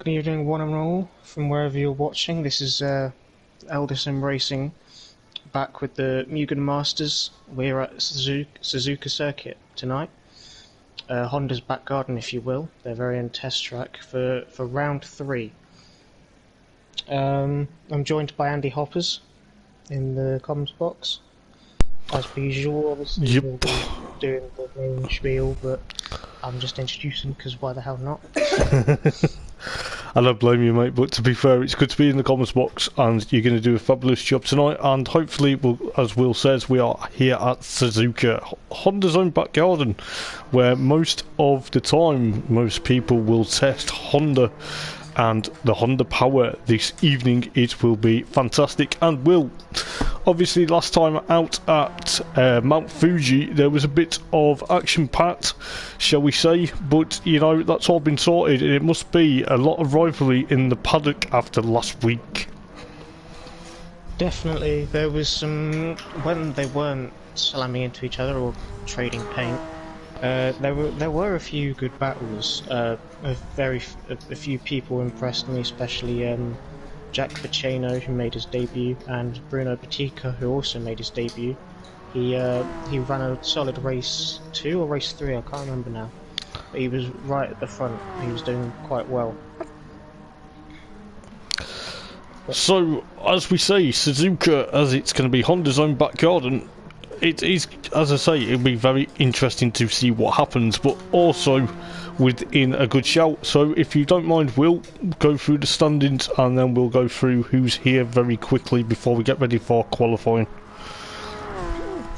good evening, one and all, from wherever you're watching. This is Eldar Racing, back with the Mugen Masters. We're at Suzaka Circuit tonight. Honda's back garden, if you will. They're very in test track for round 3. I'm joined by Andy Hoppers in the comms box. As per usual, obviously, Yep. we'll be doing the main spiel, but I'm just introducing because why the hell not? I don't blame you, mate, but to be fair, it's good to be in the comments box, and you're going to do a fabulous job tonight, and hopefully, as Will says, we are here at Suzaka, Honda's own back garden, where most of the time, most people will test Honda and the Honda power. This evening it will be fantastic, and Will, obviously last time out at Mount Fuji there was a bit of action packed, shall we say, but you know, that's all been sorted, and it must be a lot of rivalry in the paddock after last week. Definitely, there was some, when they weren't slamming into each other or trading paint, there were a few good battles. A few people impressed me, especially Jack Pacino, who made his debut, and Bruno Batica, who also made his debut. He ran a solid race 2 or race 3, I can't remember now. But he was right at the front. He was doing quite well. So, as we say, Suzaka, as it's going to be Honda's own back garden, it is, as I say, it'll be very interesting to see what happens, but also within a good shout. So if you don't mind, we'll go through the standings and then we'll go through who's here very quickly before we get ready for qualifying.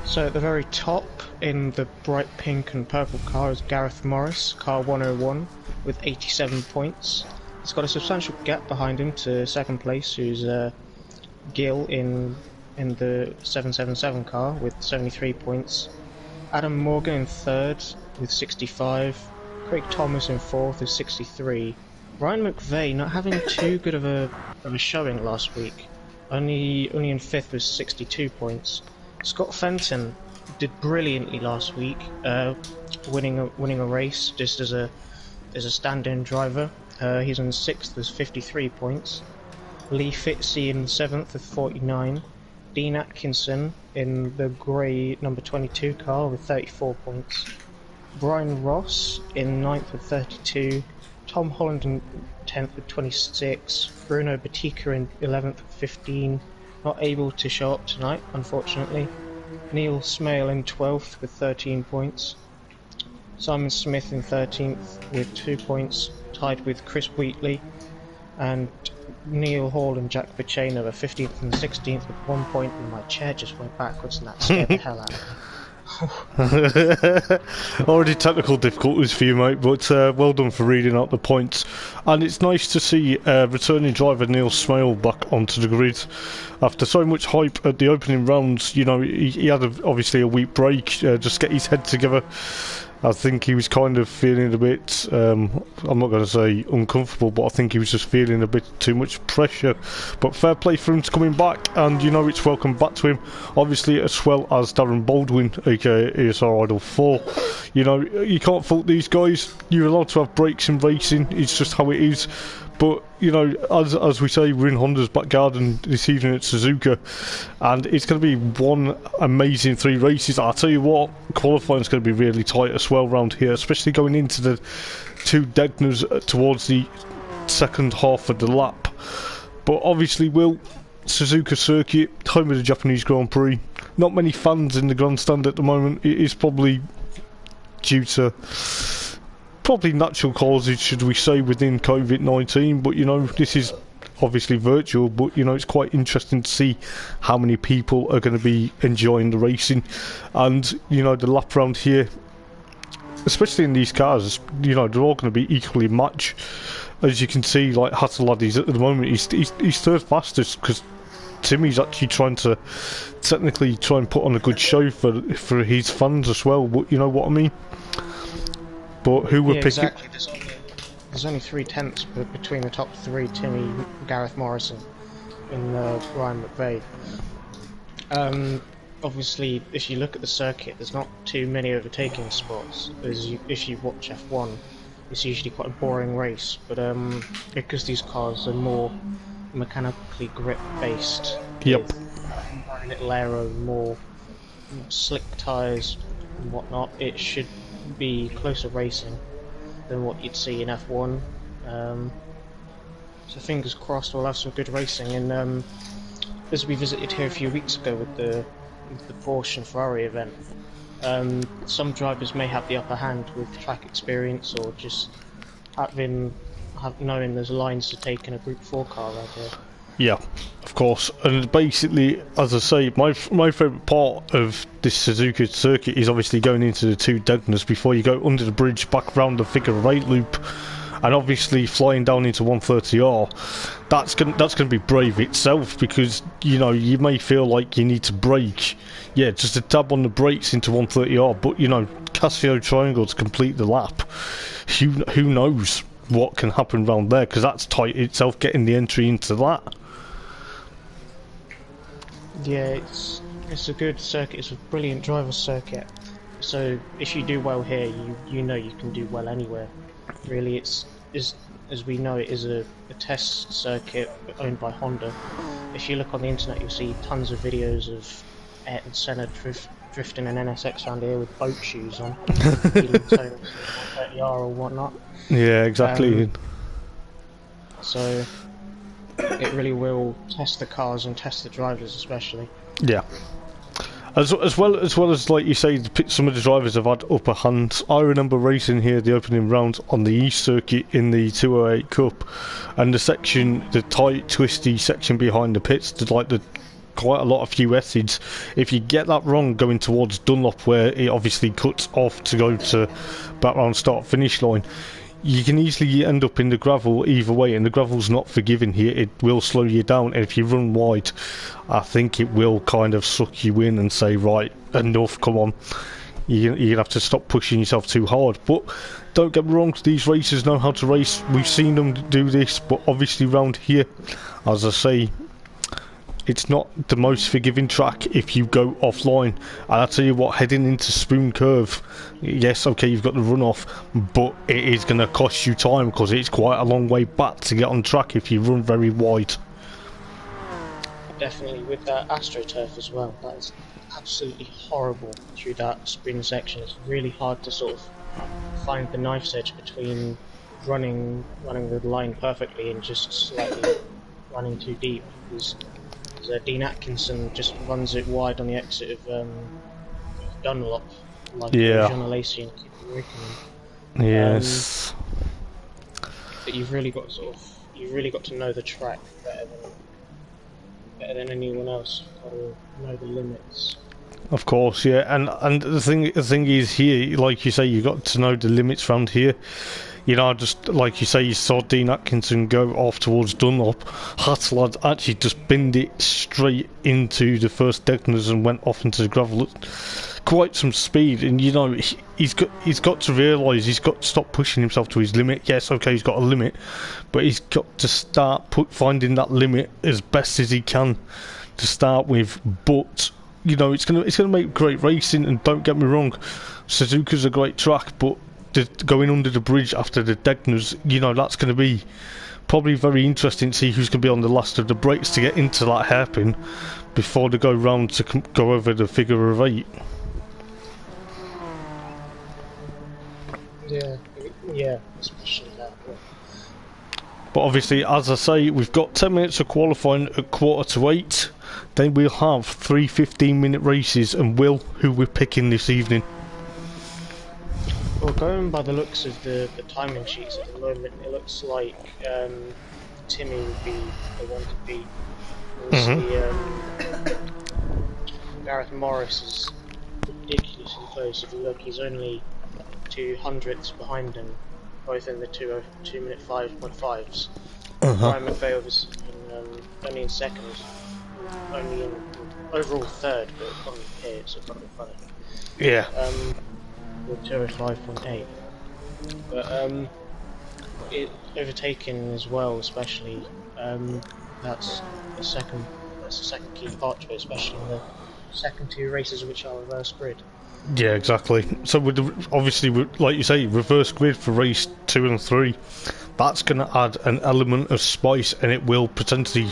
So at the very top, in the bright pink and purple car, is Gareth Morris, car 101, with 87 points. He's got a substantial gap behind him to second place, who's Gill in the 777 car with 73 points. Adam Morgan in third with 65. Craig Thomas in fourth with 63. Ryan McVeigh not having too good of a showing last week. Only in fifth with 62 points. Scott Fenton did brilliantly last week, winning a race just as a stand-in driver. He's in sixth with 53 points. Lee Fitzy in seventh with 49. Dean Atkinson in the grey number 22 car with 34 points. Brian Ross in 9th with 32. Tom Holland in 10th with 26. Bruno Batica in 11th with 15. Not able to show up tonight, unfortunately. Neil Smale in 12th with 13 points. Simon Smith in 13th with 2 points, tied with Chris Wheatley. And Neil Hall and Jack Pacino are 15th and 16th with 1 point, and my chair just went backwards and that scared the hell out of me. Already technical difficulties for you, mate, but well done for reading out the points. And it's nice to see returning driver Neil Smale back onto the grid after so much hype at the opening rounds. You know, he had obviously a week break, just get his head together. I think he was kind of feeling a bit, I'm not going to say uncomfortable, but I think he was just feeling a bit too much pressure. But fair play for him to coming back, and you know, it's welcome back to him, obviously, as well as Darren Baldwin, aka ESR Idol 4. You know, you can't fault these guys. You're allowed to have breaks in racing, it's just how it is. But, you know, as we say, we're in Honda's back garden this evening at Suzaka, and it's going to be one amazing 3 races. I'll tell you what, qualifying's going to be really tight as well around here, especially going into the 2 Degners towards the second half of the lap. But obviously, Suzaka Circuit, home of the Japanese Grand Prix, not many fans in the grandstand at the moment. It is probably due to natural causes, should we say, within COVID-19, but you know, this is obviously virtual, but you know, it's quite interesting to see how many people are going to be enjoying the racing. And you know, the lap round here, especially in these cars, you know, they're all going to be equally matched. As you can see, like Hatteladdy's at the moment, he's third fastest because Timmy's actually trying to technically try and put on a good show for his fans as well, but you know what I mean. But who we're picking? Exactly. There's only 3 tenths between the top 3: Timmy, Gareth Morrison, and Ryan McVeigh. Obviously, if you look at the circuit, there's not too many overtaking spots. If you watch F1, it's usually quite a boring race. But because these cars are more mechanically grip based, Yep. with very little aero, more slick tyres and whatnot, it should be closer racing than what you'd see in F1. So fingers crossed we'll have some good racing. And as we visited here a few weeks ago with the Porsche and Ferrari event, some drivers may have the upper hand with track experience or just knowing there's lines to take in a Group 4 car right here. Yeah, of course. And basically, as I say, my favourite part of this Suzuka circuit is obviously going into the two Degners before you go under the bridge, back round the figure of 8 loop, and obviously flying down into 130R. That's gonna be brave itself, because you may feel like you need to brake, yeah, just a dab on the brakes into 130R, but Casio triangle to complete the lap. Who knows what can happen round there, because that's tight itself, getting the entry into that. Yeah, it's a good circuit. It's a brilliant driver's circuit. So if you do well here, you know you can do well anywhere. Really, as we know, it is a test circuit owned by Honda. If you look on the internet, you'll see tons of videos of Ayrton Senna drifting an NSX around here with boat shoes on, 30R or whatnot. Yeah, exactly. So it really will test the cars and test the drivers, especially. Yeah. As well as like you say, some of the drivers have had upper hands. I remember racing here the opening round on the East Circuit in the 208 Cup, and the tight, twisty section behind the pits, quite a lot of few acids. If you get that wrong going towards Dunlop, where it obviously cuts off to go to background start finish line, you can easily end up in the gravel either way, and the gravel's not forgiving here. It will slow you down, and if you run wide, I think it will kind of suck you in and say, right, enough, come on. You're going to have to stop pushing yourself too hard. But don't get me wrong, these racers know how to race. We've seen them do this, but obviously round here, as I say, it's not the most forgiving track if you go offline. And I tell you what, heading into Spoon Curve, yes, okay, you've got the runoff, but it is going to cost you time, because it's quite a long way back to get on track if you run very wide. Definitely, with that AstroTurf as well, that is absolutely horrible through that Spoon section. It's really hard to sort of find the knife's edge between running the line perfectly and just slightly running too deep. Because Dean Atkinson just runs it wide on the exit of Dunlop, like Jean Lacey and Keith Rickman. Yes. But you've really got to know the track better than anyone else. You've got to know the limits. Of course, yeah, and the thing is here, like you say, you got to know the limits around here. Just like you say, you saw Dean Atkinson go off towards Dunlop. Hatzlad actually just binned it straight into the first Degners and went off into the gravel at quite some speed. And he's got to realise he's got to stop pushing himself to his limit. Yes, okay, he's got a limit, but he's got to start finding that limit as best as he can to start with. But it's gonna make great racing. And don't get me wrong, Suzuka's a great track, but going under the bridge after the Degners, that's going to be probably very interesting to see who's going to be on the last of the brakes to get into that hairpin before they go round to go over the figure of 8. Yeah, especially that. But obviously, as I say, we've got 10 minutes of qualifying at 7:45. Then we'll have 3 15-minute races, and who we're picking this evening. Well, going by the looks of the timing sheets at the moment, it looks like Timmy would be the one to beat. Gareth Morris is ridiculously close. If you look, he's only 200ths behind him, both in the 2-minute 5.5s. Brian McVeigh was only in second, only in overall third, but on here it's a bit funny. Yeah. With 205.8, but it overtaken as well, especially that's the second key part to it, especially in the second 2 races, which are reverse grid. Yeah, exactly. So with obviously, like you say, reverse grid for race 2 and 3, that's going to add an element of spice, and it will potentially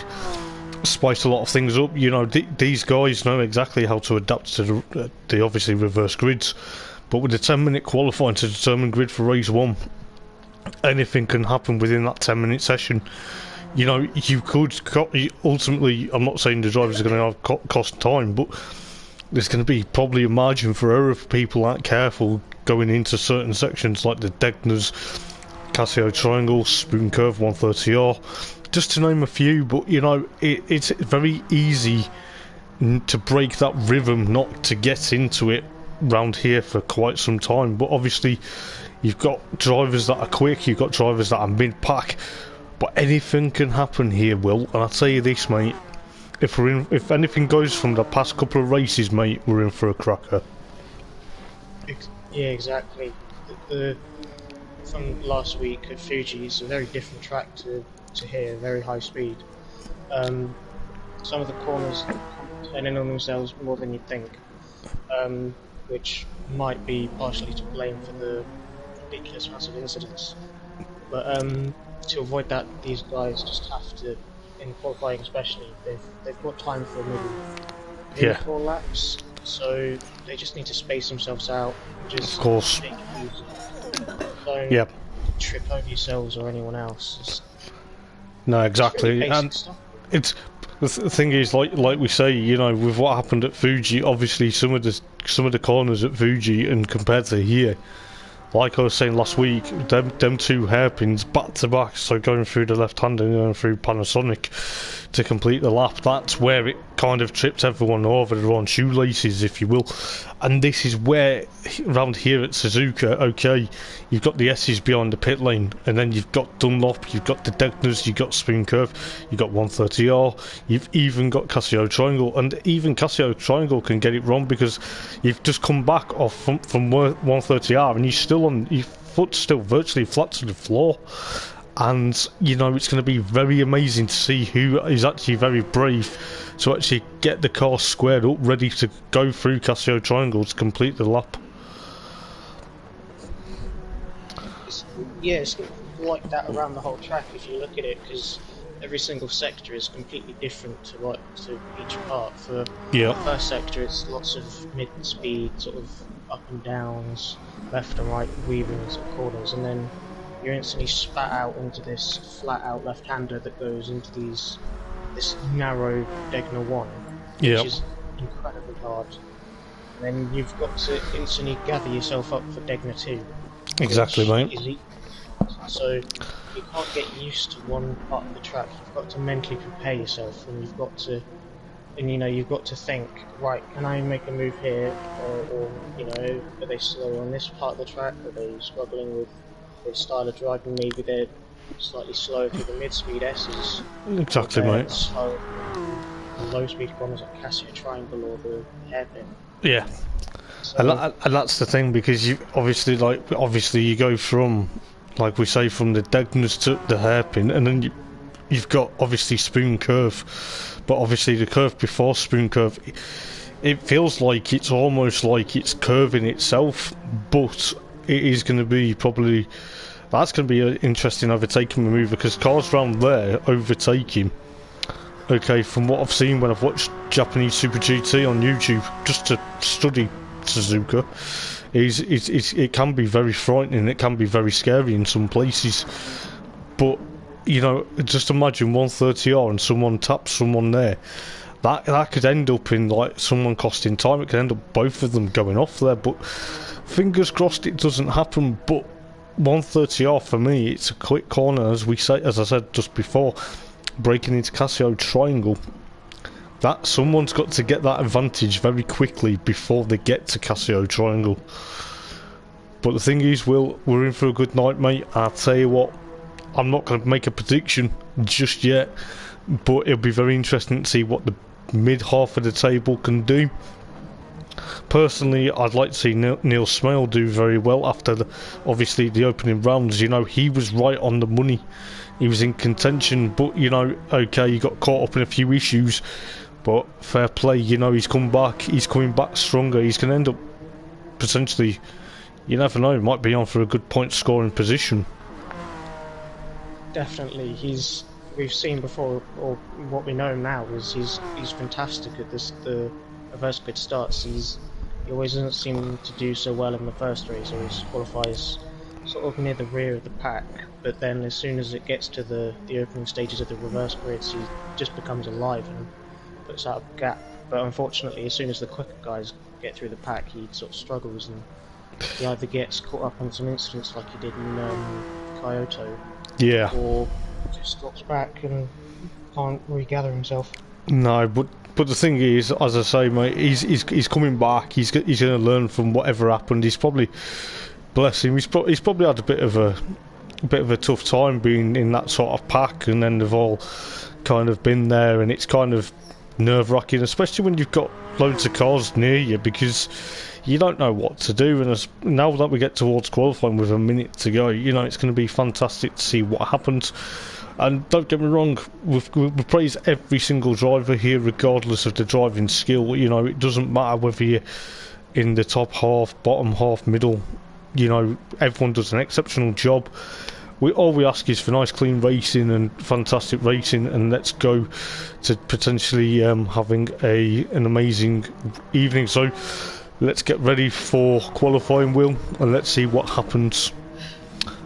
spice a lot of things up. You know, these guys know exactly how to adapt to the obviously reverse grids, but with the 10-minute qualifying to determine grid for race 1, anything can happen within that 10-minute session. You know, you could ultimately, I'm not saying the drivers are going to have cost time, but there's going to be probably a margin for error if people aren't careful going into certain sections like the Degners, Casio Triangle, Spoon Curve 130R, just to name a few. But you know, it's very easy to break that rhythm, not to get into it round here for quite some time. But obviously, you've got drivers that are quick, you've got drivers that are mid-pack, but anything can happen here, Will. And I'll tell you this, mate. If anything goes from the past couple of races, mate, we're in for a cracker. Yeah, exactly. From last week at Fuji, it's a very different track to here, very high speed. Some of the corners turn in on themselves more than you'd think, which might be partially to blame for the ridiculous amounts of incidents. But to avoid that, these guys just have to, in qualifying especially, they've got time for maybe 4 laps, so they just need to space themselves out. Just of course. take it easy. Don't trip over yourselves or anyone else. No, exactly. Really and stuff. It's the thing is, like we say, you know, with what happened at Fuji, obviously some of the corners at Fuji and compared to here, like I was saying last week, them two hairpins back to back, so going through the left hand and going through Panasonic to complete the lap, that's where it kind of tripped everyone over their own shoelaces, if you will. And this is where, around here at Suzuka, okay, you've got the S's behind the pit lane, and then you've got Dunlop, you've got the Degners, you've got Spoon Curve, you've got 130R, you've even got Casio Triangle, and even Casio Triangle can get it wrong because you've just come back off from 130R and you're still on, your foot's still virtually flat to the floor. And you know, it's going to be very amazing to see who is actually very brave to actually get the car squared up, ready to go through Casio Triangle to complete the lap. It's like that around the whole track if you look at it, because every single sector is completely different to each part. For the first sector, it's lots of mid-speed, sort of up and downs, left and right, weavings and corners, and then you're instantly spat out into this flat-out left-hander that goes into this narrow Degner 1, which is incredibly hard. And then you've got to instantly gather yourself up for Degner 2. Exactly, mate. So you can't get used to one part of the track. You've got to mentally prepare yourself, and you've got to think, right, can I make a move here, or you know, are they slow on this part of the track? Are they struggling with their style of driving? Maybe they're slightly slow through the mid-speed S's. Exactly, mate. Slow low-speed corners like Casio Triangle or the hairpin. Yeah. So, and that's the thing, because you obviously you go from, like we say, from the Degners to the hairpin, and then you've got obviously Spoon Curve, but obviously the curve before Spoon Curve, it feels like it's almost like it's curving itself, but it is going to be probably, that's going to be an interesting overtaking maneuver, because cars round there overtaking, okay, from what I've seen when I've watched Japanese Super GT on YouTube just to study Suzuka, it can be very frightening, it can be very scary in some places. But you know, just imagine 130R and someone taps someone there, that could end up in like someone costing time. It could end up both of them going off there, but fingers crossed it doesn't happen. But 130R for me, it's a quick corner, as I said just before, breaking into Casio Triangle. That someone's got to get that advantage very quickly before they get to Casio Triangle. But the thing is, we're in for a good night, mate. I'll tell you what, I'm not going to make a prediction just yet, but it'll be very interesting to see what the mid half of the table can do. Personally, I'd like to see Neil Smale do very well after obviously the opening rounds. You know, he was right on the money. He was in contention, but you know, okay, he got caught up in a few issues. But fair play, you know, he's come back. He's coming back stronger. He's going to end up potentially, you never know, might be on for a good point scoring position. Definitely, we've seen before, or what we know now is he's fantastic at the reverse grid starts. He always doesn't seem to do so well in the first race, or he qualifies sort of near the rear of the pack, but then as soon as it gets to the opening stages of the reverse grids, he just becomes alive and puts out a gap. But unfortunately, as soon as the quicker guys get through the pack, he sort of struggles, and he either gets caught up on some incidents like he did in Kyoto, Yeah. or just drops back and can't regather himself. No, but the thing is, as I say, mate, he's coming back. He's going to learn from whatever happened. He's probably, bless him, he's probably had a bit of a tough time being in that sort of pack, and then they've all kind of been there, and it's kind of nerve-wracking, especially when you've got loads of cars near you, because you don't know what to do. And now that we get towards qualifying with a minute to go, you know, it's going to be fantastic to see what happens. And don't get me wrong, we praise every single driver here regardless of the driving skill. You know, it doesn't matter whether you're in the top half, bottom half, middle. You know, everyone does an exceptional job. All we ask is for nice clean racing and fantastic racing, and let's go to potentially having an amazing evening. So let's get ready for qualifying, Will, and let's see what happens.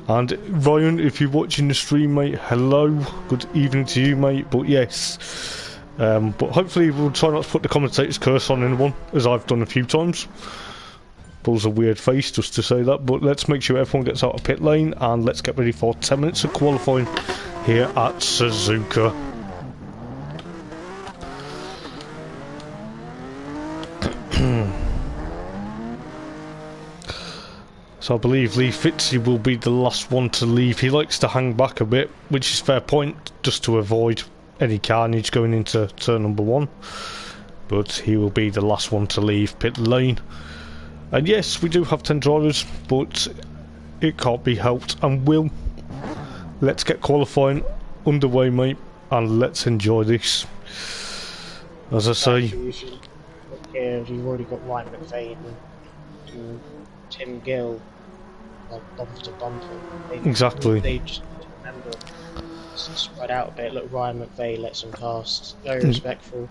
And Ryan, if you're watching the stream, mate, hello, good evening to you, mate. But yes, but hopefully we'll try not to put the commentator's curse on anyone, as I've done a few times. Pulls a weird face just to say that, but let's make sure everyone gets out of pit lane, and let's get ready for 10 minutes of qualifying here at Suzaka. So I believe Lee Fitzy will be the last one to leave. He likes to hang back a bit, which is fair point, just to avoid any carnage going into turn number 1. But he will be the last one to leave pit lane. And yes, we do have 10 drivers, but it can't be helped. And let's get qualifying underway, mate, and let's enjoy this. As I say, yeah, you've already got Ryan McVeigh and Tim Gill, like bumper to bumper. Exactly. They just remember spread out a bit. Look, Ryan McVeigh lets them cast, very respectful.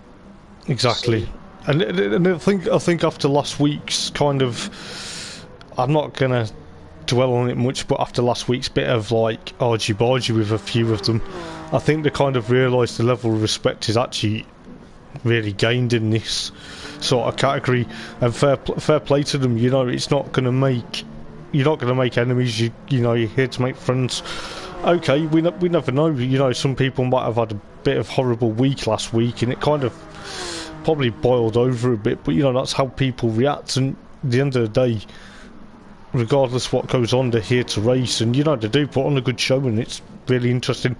Exactly. And I think after last week's kind of, I'm not gonna dwell on it much, but after last week's bit of like argy-bargy with a few of them, I think they kind of realised the level of respect is actually really gained in this sort of category, and fair play to them. You know, it's not gonna make, you're not gonna make enemies. You know, you're here to make friends. Okay, we never know. You know, some people might have had a bit of horrible week last week, and it kind of probably boiled over a bit, but you know, that's how people react. And at the end of the day, regardless what goes on, they're here to race, and you know, they do put on a good show, and it's really interesting.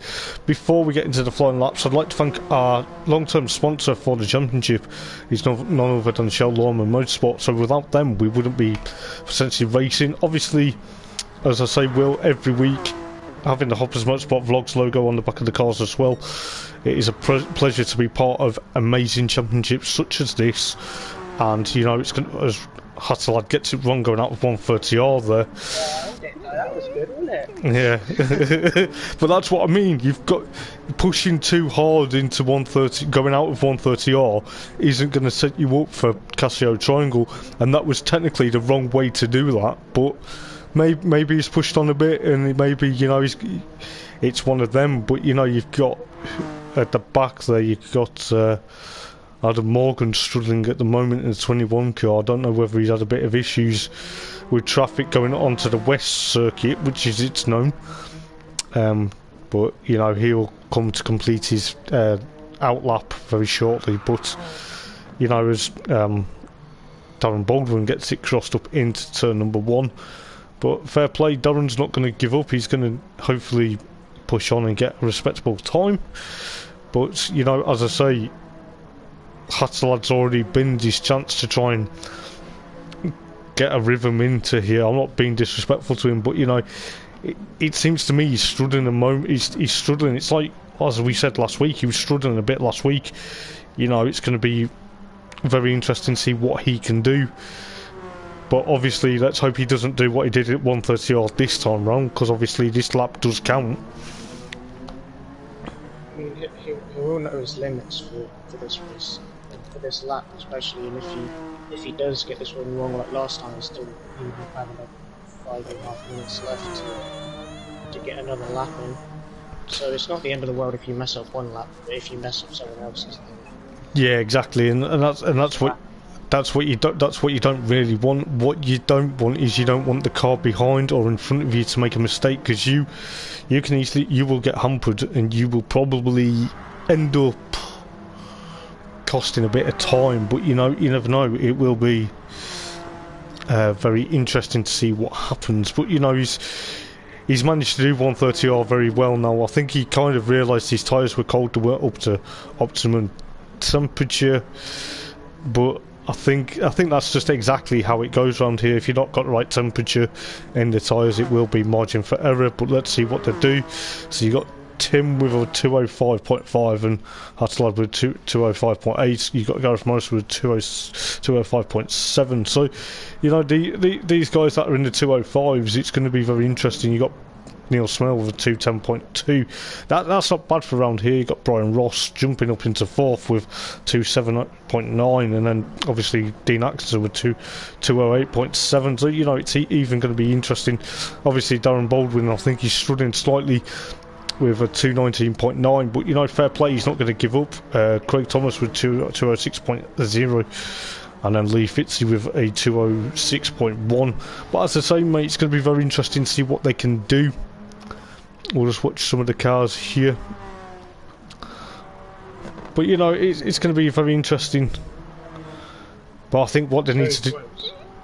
Before we get into the flying laps, I'd like to thank our long-term sponsor for the championship. He's none other than Chell, Lawman, Motorsport. So without them, we wouldn't be essentially racing. Obviously, as I say, Will, every week having the Hoppers Motorsport Vlogs logo on the back of the cars as well. It is a pleasure to be part of amazing championships such as this. And you know, it's going to, as Hasselad gets it wrong going out of 130R there. That was good, wasn't it? Yeah. But that's what I mean. You've got pushing too hard into 130, going out of 130R isn't going to set you up for Casio Triangle, and that was technically the wrong way to do that. But maybe he's pushed on a bit, and maybe, you know, it's one of them. But you know, you've got at the back there, you've got Adam Morgan struggling at the moment in the 21 car. I don't know whether he's had a bit of issues with traffic going onto the West Circuit, which is its known. But you know, he'll come to complete his outlap very shortly. But you know, as Darren Baldwin gets it crossed up into turn number 1. But fair play, Darren's not going to give up. He's going to hopefully push on and get a respectable time. But you know, as I say, Hasselad's already binned his chance to try and get a rhythm into here. I'm not being disrespectful to him, but you know, it seems to me he's struggling a moment. He's struggling. It's like, as we said last week, he was struggling a bit last week. You know, it's going to be very interesting to see what he can do. But obviously, let's hope he doesn't do what he did at 130R this time round, because obviously this lap does count. I mean, he will know his limits for this race, and for this lap especially. And if he does get this one wrong like last time, he's still even having like 5.5 minutes left to get another lap in. So it's not the end of the world if you mess up one lap, but if you mess up someone else's, then Yeah, exactly, and that's what you don't really want. What you don't want is you don't want the car behind or in front of you to make a mistake, because you will get hampered, and you will probably end up costing a bit of time. But you never know. It will be very interesting to see what happens. But he's managed to do 130R very well now. I think he kind of realised his tyres were cold, to work up to optimum temperature, but I think that's just exactly how it goes around here. If you've not got the right temperature in the tyres, it will be margin for error. But let's see what they do. So you got Tim with a 205.5 and Hattelad with 205.8. You got Gareth Morris with 205.7. So these guys that are in the 205s, it's going to be very interesting. You got Neil Smell with a 210.2. That's not bad for around here. You got Brian Ross jumping up into fourth with 207.9, and then obviously Dean Atkinson with 208.7. So it's even going to be interesting. Obviously Darren Baldwin, I think he's struggling slightly with a 219.9, but fair play, he's not going to give up. Craig Thomas with 206.0. And then Lee Fitzy with a 206.1. But as I say, mate, it's going to be very interesting to see what they can do. We'll just watch some of the cars here. But it's going to be very interesting. But I think what they need to do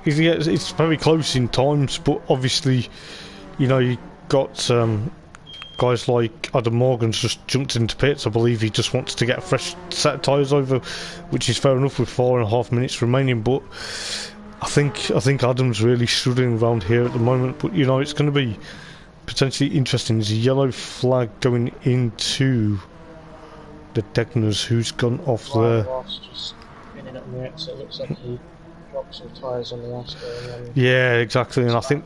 is, it's very close in times. But obviously, you got guys like Adam Morgan's just jumped into pits. I believe he just wants to get a fresh set of tyres over, which is fair enough with 4.5 minutes remaining. But I think Adam's really struggling around here at the moment. But it's going to be potentially interesting. There's a yellow flag going into the Degners. Who's gone off there? Ross just spinning up the exit. It looks like he dropped some tyres on the Astra. And yeah, exactly. And I think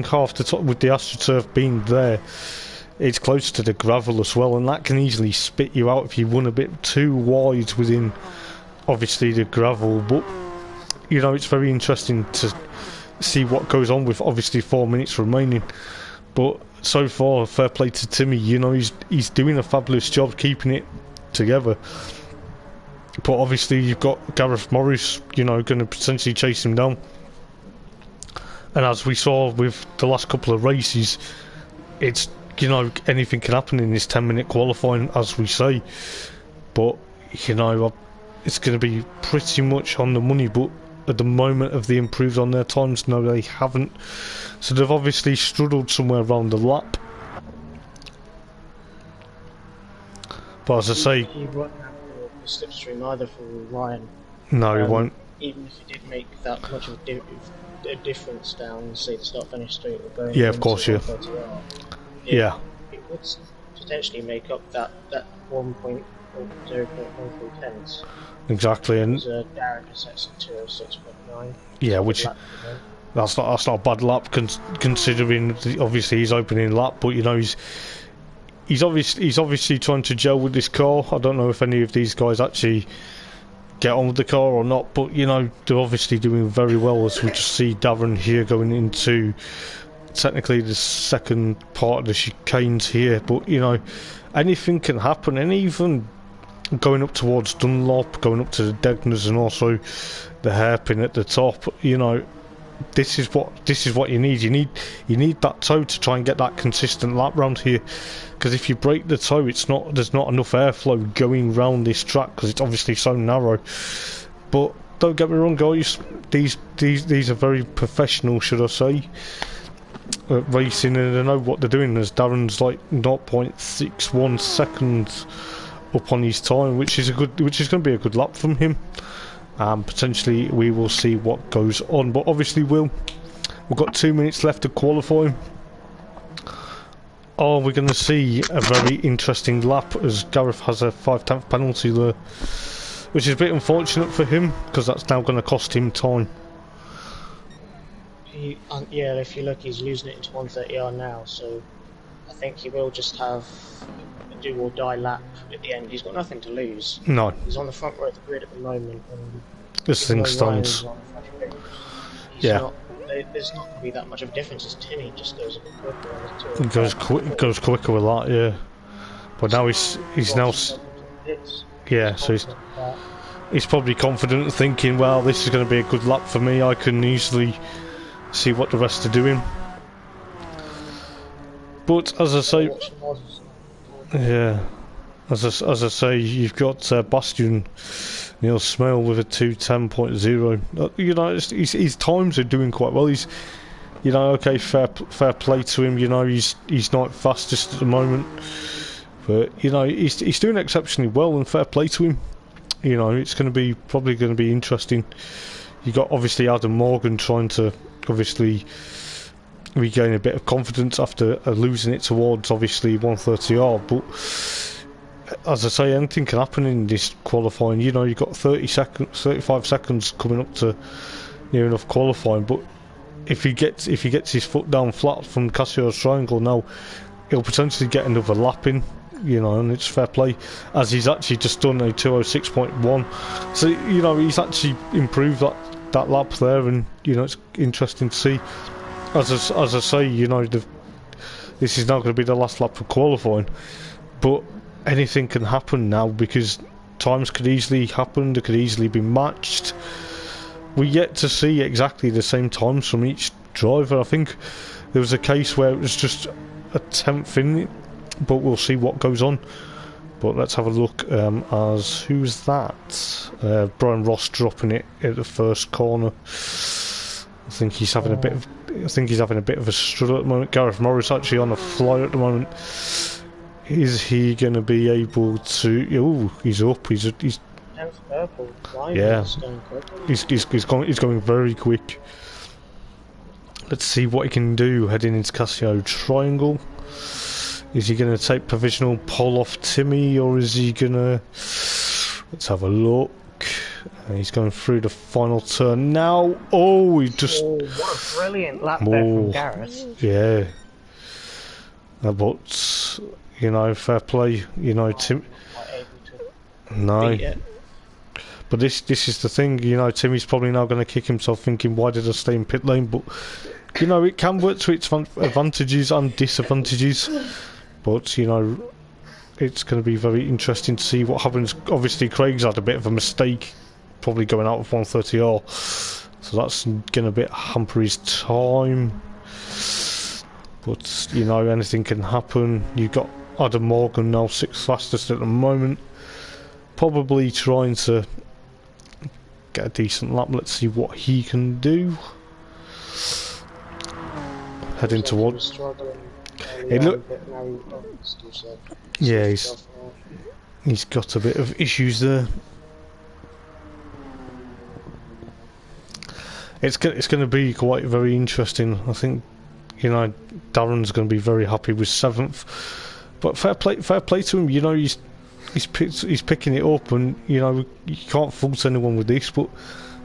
half the top with the AstroTurf being there, it's close to the gravel as well, and that can easily spit you out if you run a bit too wide within obviously the gravel. But it's very interesting to see what goes on with obviously 4 minutes remaining. But so far, fair play to Timmy. He's doing a fabulous job keeping it together. But obviously you've got Gareth Morris, going to potentially chase him down. And as we saw with the last couple of races, it's anything can happen in this 10-minute qualifying, as we say. But it's going to be pretty much on the money. But at the moment, have they improved on their times? No, they haven't. So they've obviously struggled somewhere around the lap. But as I say, he won't have the slipstream either for Ryan. No, he won't. Even if he did make that much of a difference down, say, the start-finish straight, or going yeah, of course, yeah. Yeah. It would potentially make up that 0.13 tenths. Exactly, and Darren just sets at 206.9. yeah, which that's not a bad lap considering obviously his opening lap. But he's obviously trying to gel with this car. I don't know if any of these guys actually get on with the car or not, but they're obviously doing very well, as we just see Darren here going into technically the second part of the chicanes here. But anything can happen, and even going up towards Dunlop, going up to the Degners, and also the hairpin at the top. This is what you need. You need that toe to try and get that consistent lap round here. Because if you break the toe, there's not enough airflow going round this track, because it's obviously so narrow. But don't get me wrong, guys. These are very professional, should I say, at racing, and they know what they're doing. As Darren's like 0.61 seconds up on his time, which is going to be a good lap from him. Potentially we will see what goes on. But obviously we've got 2 minutes left to qualify. Are we going to see a very interesting lap, as Gareth has a 5/10 penalty there, which is a bit unfortunate for him, because that's now going to cost him time. Yeah, if you look, he's losing it into 130R now, so I think he will just have a do or die lap at the end. He's got nothing to lose. No. He's on the front row of the grid at the moment, and This thing stands. Yeah. There's not going to be that much of a difference as Timmy just goes a bit quicker on the tour. Goes quicker with that, yeah. But now he's now. Yeah, so he's probably confident, thinking, well, this is going to be a good lap for me. I can easily see what the rest are doing. But as I say, yeah, as I say, you've got Bastion Neil Smale with a 2:10.0. You know, his times are doing quite well. He's, you know, okay, fair play to him. You know, he's not fastest at the moment, but you know, he's doing exceptionally well, and fair play to him. You know, it's probably going to be interesting. You got obviously Adam Morgan trying to obviously regain a bit of confidence after losing it towards obviously 130R, but as I say, anything can happen in this qualifying. You know, you've got 35 seconds coming up to near enough qualifying, but if he gets his foot down flat from Cassio's triangle now, he'll potentially get another lap in, you know, and it's fair play, as he's actually just done a 2:06.1, so you know, he's actually improved that lap there, and you know, it's interesting to see. As I say, you know, this is now going to be the last lap for qualifying, but anything can happen now, because times could easily happen, they could easily be matched. We yet to see exactly the same times from each driver. I think there was a case where it was just a 10th in it, but we'll see what goes on. But let's have a look, as who's that? Brian Ross dropping it at the first corner. I think he's having a bit of a struggle at the moment. Gareth Morris actually on a fly at the moment. Is he going to be able to? Oh, he's up. He's purple. Yeah, he's going very quick. Let's see what he can do heading into Cassio Triangle. Is he going to take provisional pole off Timmy, or is he going to? Let's have a look. He's going through the final turn now. Oh, he just. Oh, what a brilliant lap there from Gareth. Yeah. But you know, fair play. You know, Tim. No. But this is the thing. You know, Timmy's probably now going to kick himself, thinking, "Why did I stay in pit lane?" But you know, it can work to its advantages and disadvantages. But you know, it's going to be very interesting to see what happens. Obviously, Craig's had a bit of a mistake, probably going out of 130R, so that's going to hamper his time. But you know, anything can happen. You've got Adam Morgan now 6th fastest at the moment, probably trying to get a decent lap. Let's see what he can do. Heading towards. It look. Yeah, he's got a bit of issues there. It's going to be quite very interesting. I think, you know, Darren's going to be very happy with 7th. But fair play to him. You know, he's picking it up, and you know, you can't fault anyone with this. But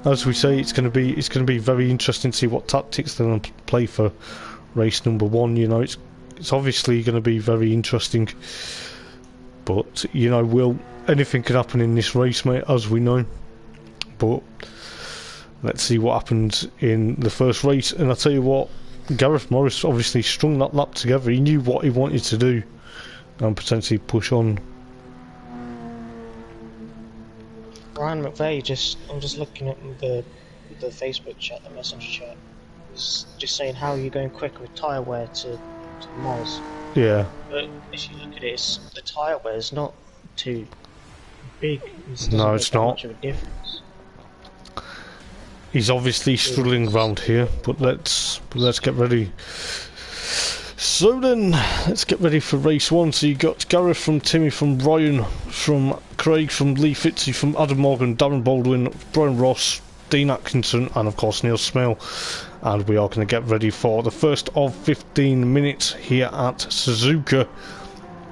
as we say, it's going to be very interesting to see what tactics they're going to play for race number 1. You know, it's obviously going to be very interesting. But you know, anything can happen in this race, mate, as we know. But let's see what happens in the first race. And I'll tell you what, Gareth Morris obviously strung that lap together. He knew what he wanted to do and potentially push on. Ryan McVeigh, I'm just looking at the Facebook chat, the message chat. He's just saying, how are you going quicker with tyre wear to Moz? Yeah. But if you look at it, the tyre wear is not too big. No, it's not much of a difference. He's obviously struggling around here, but let's get ready. So then, let's get ready for race 1. So you got Gareth from Timmy, from Ryan, from Craig, from Lee Fitzy, from Adam Morgan, Darren Baldwin, Brian Ross, Dean Atkinson, and of course Neil Smale. And we are going to get ready for the first of 15 minutes here at Suzaka.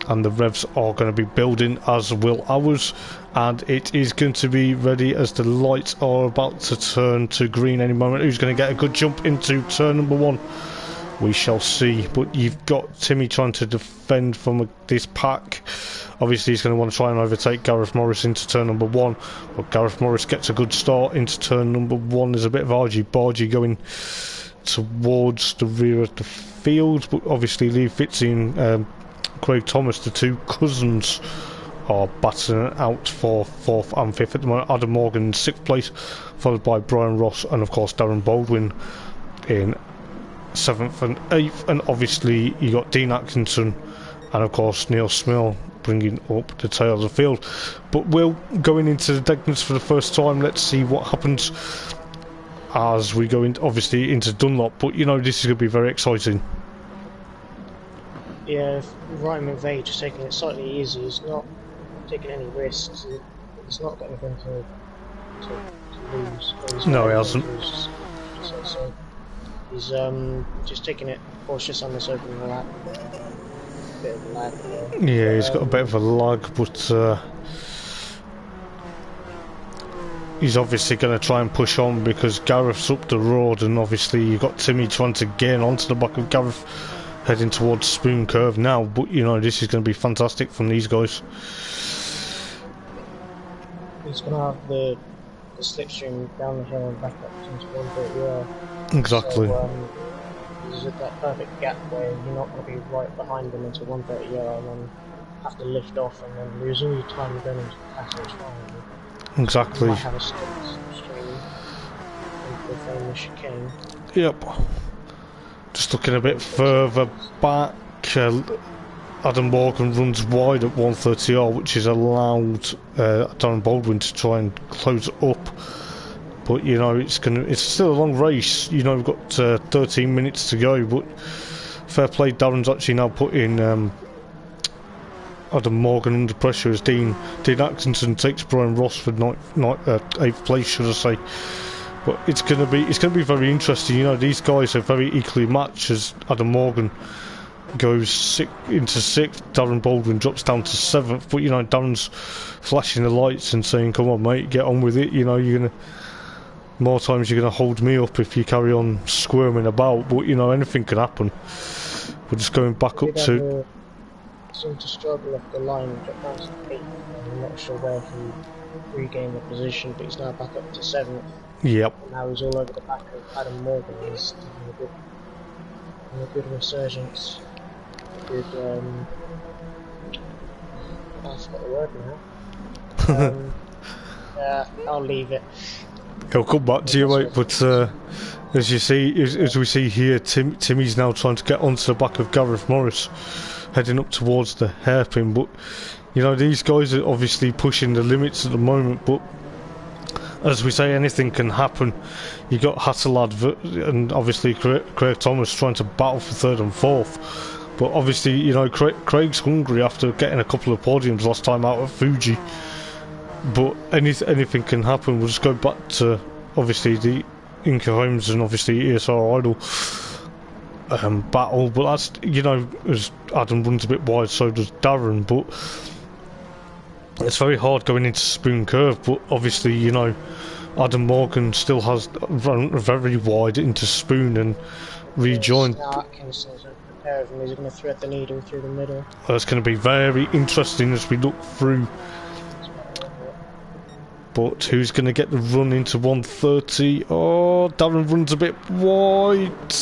and the revs are going to be building, as will ours, and it is going to be ready as the lights are about to turn to green any moment. Who's going to get a good jump into turn number 1? We shall see, but you've got Timmy trying to defend from this pack. Obviously he's going to want to try and overtake Gareth Morris into turn number 1, but Gareth Morris gets a good start into turn number 1. There's a bit of argy-bargy going towards the rear of the field, but obviously Lee Fitzy and Craig Thomas, the two cousins, are battling out for 4th and 5th at the moment. Adam Morgan in 6th place, followed by Brian Ross and of course Darren Baldwin in 7th and 8th, and obviously you got Dean Atkinson and of course Neil Smill bringing up the tail of the field. But we're going into the Degnans for the first time. Let's see what happens as we go obviously into Dunlop, but you know this is going to be very exciting. Yeah, Ryan McVeigh just taking it slightly easy. He's not taking any risks. He's not got anything to lose. No, he hasn't. So he's just taking it cautious on this opening lap. Bit of lag there. Yeah, he's got a bit of a lag, but he's obviously going to try and push on because Gareth's up the road, and obviously you've got Timmy trying to gain onto the back of Gareth, heading towards Spoon Curve now. But you know this is going to be fantastic from these guys. He's going to have the slipstream down the hill and back up into 130R. Exactly. So, he's at that perfect gap where you're not going to be right behind him into 130R and then have to lift off and then lose all your time going into the passage. Exactly. You might have a slipstream into the famous chicane. Yep. Just looking a bit further back, Adam Morgan runs wide at 130R, which has allowed Darren Baldwin to try and close up. But you know it's still a long race. You know we've got 13 minutes to go. But fair play, Darren's actually now putting Adam Morgan under pressure as Dean Atkinson takes Brian Ross for 8th place, should I say. But it's gonna be very interesting. You know these guys are very equally matched as Adam Morgan goes into 6th, Darren Baldwin drops down to 7th. But you know Darren's flashing the lights and saying, "Come on, mate, get on with it." You know more times you're gonna hold me up if you carry on squirming about. But you know anything can happen. We're just going back up to. Seemed to struggle off the line and got down to 8th. I'm not sure where he regained the position, but he's now back up to 7th. Yep. And now he's all over the back of Adam Morgan. He's taking a good resurgence. A good, I forgot the word now. Yeah, I'll leave it. He'll come back to you, mate. But as you see, as we see here, Timmy's now trying to get onto the back of Gareth Morris, heading up towards the hairpin. But you know these guys are obviously pushing the limits at the moment. But as we say, anything can happen. You got Hasselad and obviously Craig Thomas trying to battle for 3rd and 4th. But obviously, you know, Craig's hungry after getting a couple of podiums last time out at Fuji. But anything can happen. We'll just go back to obviously the Inca Homes and obviously ESR Idol battle. But that's, you know, as Adam runs a bit wide, so does Darren. But it's very hard going into Spoon Curve. But obviously, you know, Adam Morgan still has run very wide into Spoon and rejoined. Now Atkinson's a pair of them. He's going to thread the needle through the middle. That's going to be very interesting as we look through. But who's going to get the run into 130? Oh, Darren runs a bit wide.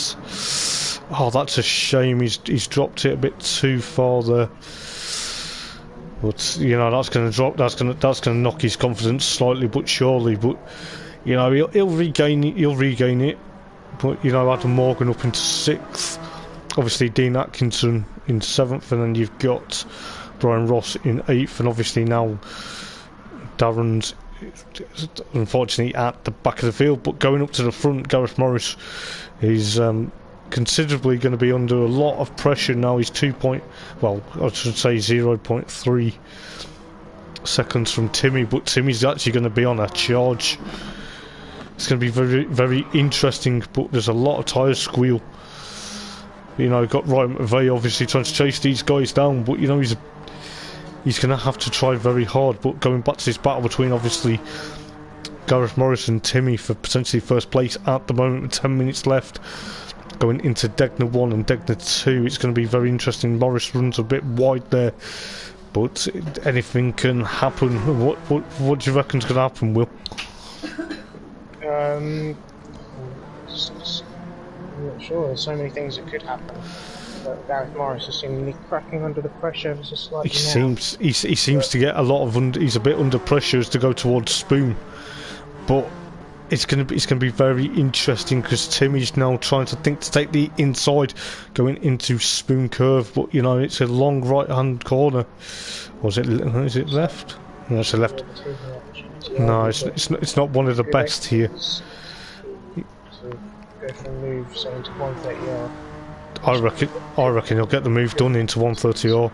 Oh, that's a shame. He's dropped it a bit too far there. But you know that's going to drop. That's going to knock his confidence slightly, but surely. But you know he'll regain it. He'll regain it. But you know Adam Morgan up into 6th. Obviously Dean Atkinson in 7th, and then you've got Brian Ross in 8th, and obviously now Darren's unfortunately at the back of the field. But going up to the front, Gareth Morris is considerably going to be under a lot of pressure now. He's I should say 0.3 seconds from Timmy, but Timmy's actually going to be on a charge. It's going to be very, very interesting, but there's a lot of tyre squeal You know, got Ryan McVeigh obviously trying to chase these guys down, but you know he's going to have to try very hard. But going back to this battle between obviously Gareth Morris and Timmy for potentially first place at the moment with 10 minutes left, going into Degner 1 and Degner 2, it's going to be very interesting. Morris runs a bit wide there, but anything can happen. What do you reckon's going to happen, Will? I'm not sure. There's so many things that could happen. But Gareth Morris is seemingly cracking under the pressure ever so slightly now. He seems to get a lot of he's a bit under pressure as to go towards Spoon, but it's gonna be very interesting because Timmy's now trying to think to take the inside going into Spoon Curve, but you know it's a long right hand corner. Or is it left? No, it's a left. No, it's not one of the best here. Go for a move, so into 130R. I reckon he'll get the move done into 130R.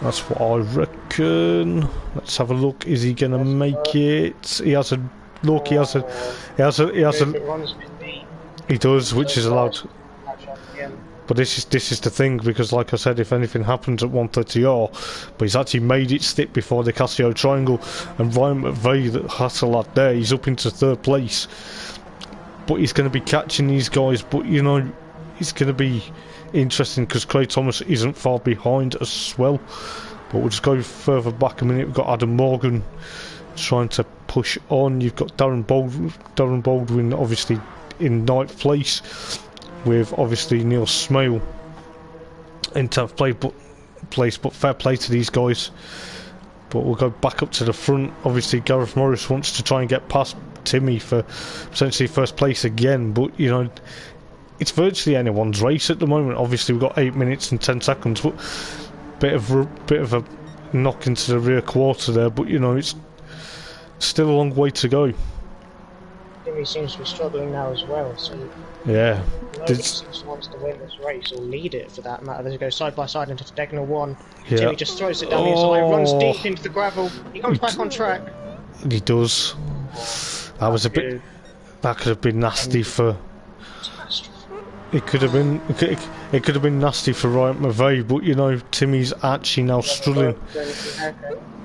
That's what I reckon. Let's have a look. Is he gonna make it? He has a look. He has a. He does, which is allowed. But this is the thing, because like I said, if anything happens at 130R, but he's actually made it stick before the Casio Triangle, and Ryan McVeigh, that hustle lad there, he's up into 3rd place. But he's going to be catching these guys, but you know, it's going to be interesting because Craig Thomas isn't far behind as well. But we'll just go further back a minute. We've got Adam Morgan trying to push on. You've got Darren Baldwin obviously in 9th place, with obviously Neil Smale in 10th place, but fair play to these guys. But we'll go back up to the front. Obviously Gareth Morris wants to try and get past Timmy for potentially first place again, but you know it's virtually anyone's race at the moment. Obviously we've got 8 minutes and 10 seconds, but bit of a knock into the rear quarter there, but you know it's still a long way to go. Timmy seems to be struggling now as well, so yeah, nobody seems to want to win this race or lead it for that matter. They go side by side into Degner 1. Yeah. Timmy just throws it down the inside, runs deep into the gravel. He comes back on track. He does. That was a bit. That could have been nasty for. It could have been. It could have been nasty for Ryan McVeigh, but you know Timmy's actually now struggling.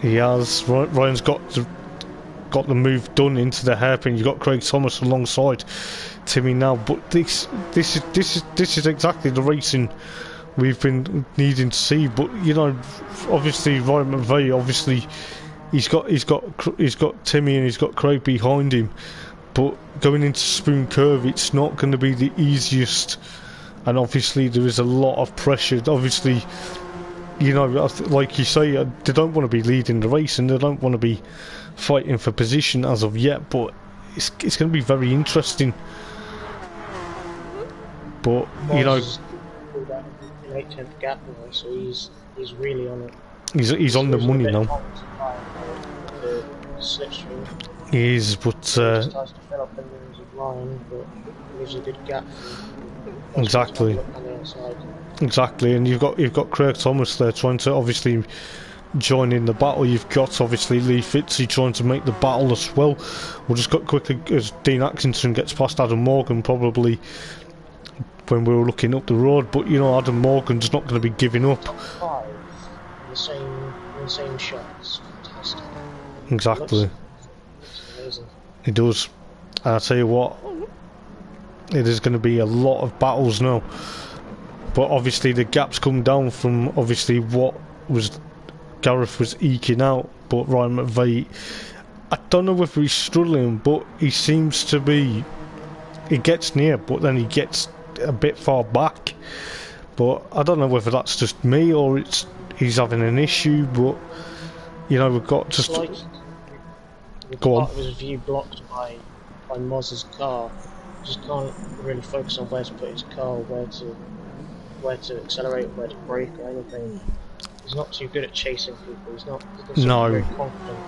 He has. Ryan's got the move done into the hairpin. You've got Craig Thomas alongside Timmy now, but this is exactly the racing we've been needing to see. But you know, obviously Ryan McVeigh, obviously he's got Timmy and he's got Craig behind him. But going into Spoon Curve, it's not going to be the easiest, and obviously there is a lot of pressure. Obviously, you know, like you say, they don't want to be leading the race and they don't want to be fighting for position as of yet, but it's going to be very interesting. But you know, pulled out an 8/10 gap now, so he's really on it. He's on the money now. The slipstream. He is, but He tries to fill up in the line, but leaves a good gap. Exactly. Exactly, and you've got Craig Thomas there trying to obviously join in the battle. You've got obviously Lee Fitzy trying to make the battle as well. We'll just got quickly as Dean Atkinson gets past Adam Morgan, probably when we were looking up the road. But you know, Adam Morgan's not going to be giving up. Five, the same shots. Fantastic. Exactly. Looks amazing. It does. And I tell you what, it is going to be a lot of battles now. But obviously the gaps come down from obviously what was Gareth was eking out, but Ryan McVeigh, I don't know whether he's struggling, but he seems to be. He gets near, but then he gets a bit far back. But I don't know whether that's just me or he's having an issue. But you know, we've got just go on. Part of his view blocked by Moz's car. Just can't really focus on where to put his car, where to accelerate, where to brake or anything. He's not too good at chasing people. He's not very confident.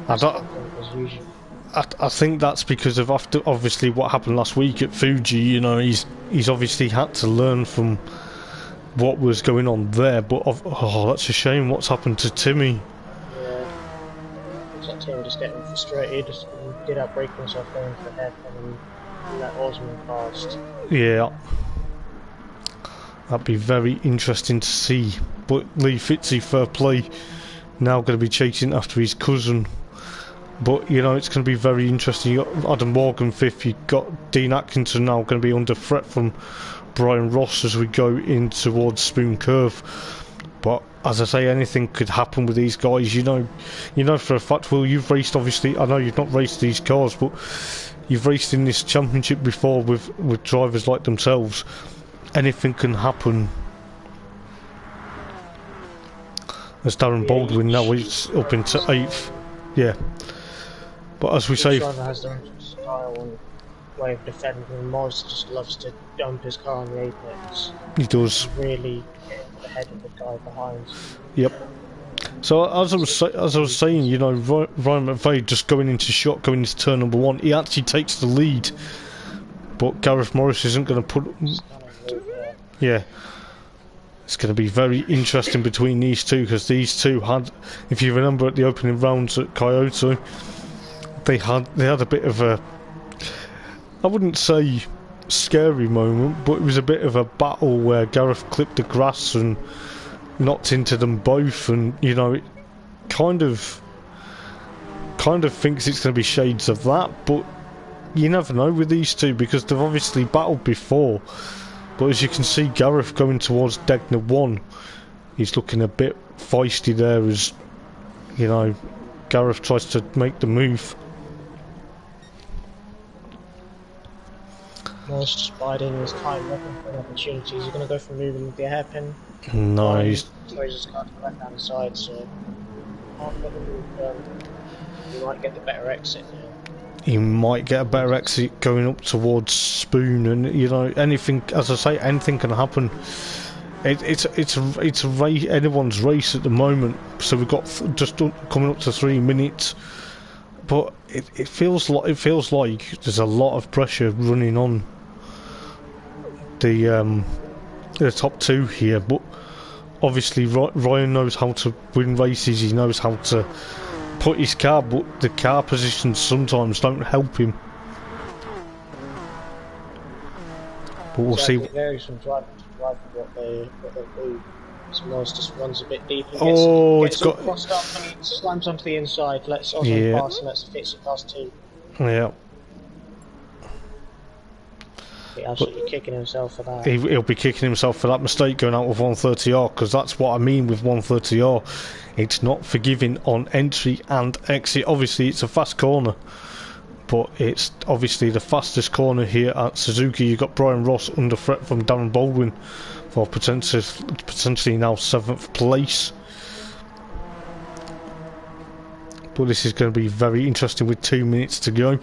As usual. I think that's because of after obviously what happened last week at Fuji. You know, he's obviously had to learn from what was going on there. But that's a shame. What's happened to Timmy? Yeah, looks like Timmy just getting frustrated. Just did outbrake himself going for the hairpin and let Osman past. Yeah. That'd be very interesting to see. But Lee Fitzy, fair play, now going to be chasing after his cousin. But, you know, it's going to be very interesting. You got Adam Morgan 5th, you've got Dean Atkinson now going to be under threat from Brian Ross as we go in towards Spoon Curve. But as I say, anything could happen with these guys. You know for a fact, Will, you've raced, obviously, I know you've not raced these cars, but you've raced in this championship before with drivers like themselves. Anything can happen. As Darren Baldwin now is up into 8th. Yeah. But as we say, driver has their own style and way of defending. Morris just loves to dump his car on the apex. he does. Really get ahead of the guy behind. Yep. So as I was saying, you know, Ryan McVeigh just going into turn number 1, he actually takes the lead. But Gareth Morris isn't going to put. Yeah. It's going to be very interesting between these two, because these two had, if you remember at the opening rounds at Kyoto, they had a bit of a, I wouldn't say scary moment, but it was a bit of a battle where Gareth clipped the grass and knocked into them both, and you know, it kind of thinks it's going to be shades of that, but you never know with these two because they've obviously battled before. But as you can see, Gareth going towards Degner 1, he's looking a bit feisty there as, you know, Gareth tries to make the move. Morris just biding his time, looking for an opportunity. He's going to go for moving with the hairpin. No, he's his car to the left hand side, so can't let him move. He might get the better exit now. He might get a better exit going up towards Spoon, and you know, anything. As I say, anything can happen. It's a race, anyone's race at the moment. So we've got just coming up to 3 minutes, but it feels like there's a lot of pressure running on the top 2 here. But obviously Ryan knows how to win races. He knows how to put his car, but the car positions sometimes don't help him. But we'll see. It varies from driver to driver what they do. So Morris just runs a bit deeper. Gets all crossed up and he slams onto the inside. Lets Osman pass and lets Fitzy pass too. Yeah. He's absolutely kicking himself for that. He'll be kicking himself for that mistake going out with 130R, because that's what I mean with 130R. It's not forgiving on entry and exit. Obviously, it's a fast corner, but it's obviously the fastest corner here at Suzuka. You've got Brian Ross under threat from Darren Baldwin for potentially now 7th place. But this is going to be very interesting with 2 minutes to go.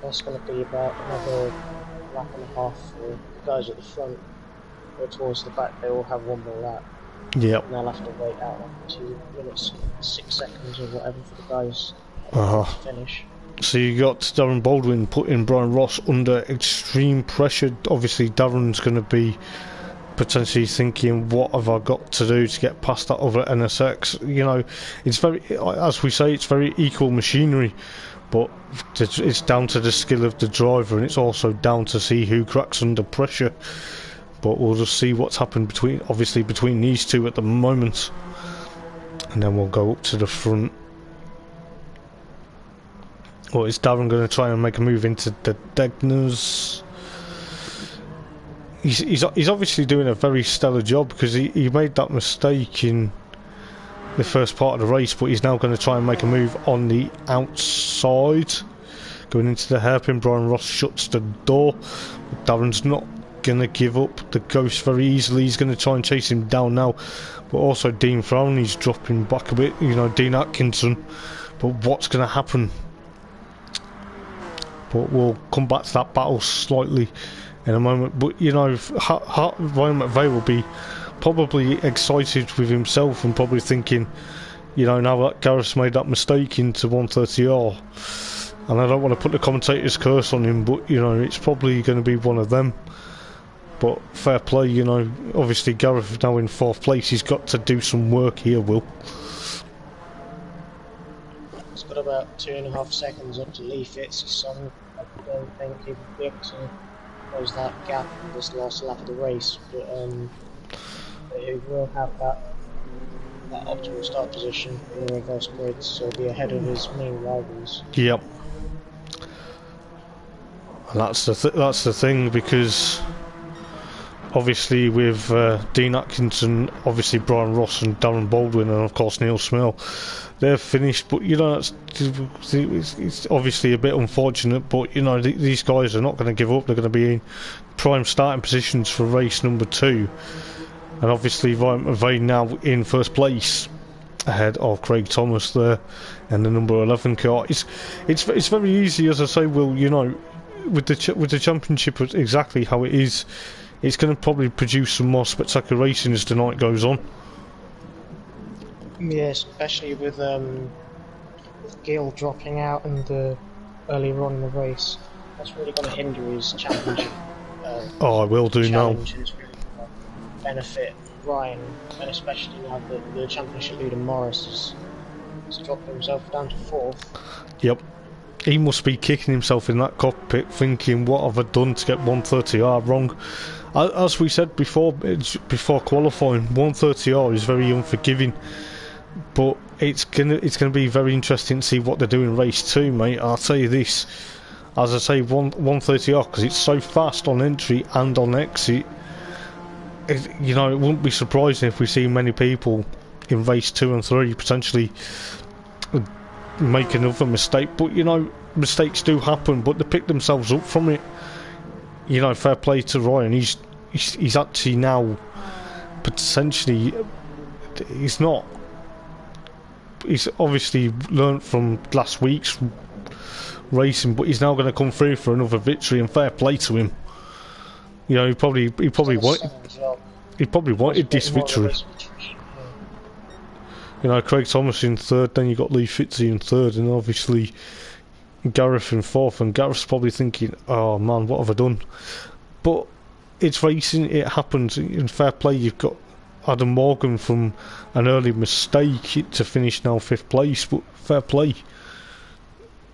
That's going to be about another lap and a half for the guys at the front. Or towards the back, they all have one more lap. Yep. And they'll have to wait out like 2 minutes, 6 seconds or whatever for the guys to finish. So you got Darren Baldwin putting Brian Ross under extreme pressure. Obviously Darren's going to be potentially thinking, what have I got to do to get past that other NSX? You know, it's very, as we say, it's very equal machinery, but it's down to the skill of the driver, and it's also down to see who cracks under pressure. But we'll just see what's happened between these two at the moment, and then we'll go up to the front. Well, is Darren going to try and make a move into the Degners? He's obviously doing a very stellar job, because he made that mistake in the first part of the race, but he's now going to try and make a move on the outside, going into the hairpin. Brian Ross shuts the door. Darren's not going to give up the ghost very easily. He's going to try and chase him down now, but also Dean Frowney's dropping back a bit, you know, Dean Atkinson. But what's going to happen? But we'll come back to that battle slightly in a moment. But you know, Ryan McVeigh will be probably excited with himself and probably thinking, you know, now that Gareth's made that mistake into 130R, and I don't want to put the commentator's curse on him, but you know, it's probably going to be one of them. But fair play, you know, obviously Gareth is now in 4th place. He's got to do some work here, Will. He's got about 2.5 seconds up to Lee Fitz, so I don't think he'll be able to close that gap in this last lap of the race. But he will have that optimal start position in the reverse grid, so he'll be ahead of his main rivals. Yep. And that's the thing, because obviously with Dean Atkinson, obviously Brian Ross and Darren Baldwin, and of course Neil Smell, they're finished. But you know, it's obviously a bit unfortunate. But you know, these guys are not going to give up. They're going to be in prime starting positions for race number 2, and obviously Ryan McVeigh now in first place, ahead of Craig Thomas there, and the number 11 car. It's very easy, as I say, Will. You know, with the championship exactly how it is, it's going to probably produce some more spectacular racing as the night goes on. Yeah, especially with Gill dropping out in the earlier on in the race. That's really going to hinder his championship. I will do now. Challenge, and it's really going to benefit Ryan, and especially now that the championship leader Morris has dropped himself down to 4th. Yep. He must be kicking himself in that cockpit, thinking, "What have I done to get 130R wrong?" As we said before qualifying, 130R is very unforgiving. But it's gonna be very interesting to see what they do in race 2, mate. I'll tell you this, as I say, 130R, because it's so fast on entry and on exit. You know, it wouldn't be surprising if we see many people in race 2 and 3 potentially make another mistake. But you know, mistakes do happen, but they pick themselves up from it. You know, fair play to Ryan. He's actually now potentially, he's obviously learnt from last week's racing, but he's now going to come through for another victory, and fair play to him. You know, he probably wanted this victory. You know, Craig Thomas in 3rd, then you got Lee Fitzy in 3rd, and obviously Gareth in 4th, and Gareth's probably thinking, "Oh man, what have I done?" But it's racing, it happens. In fair play, you've got Adam Morgan from an early mistake to finish now 5th place, but fair play.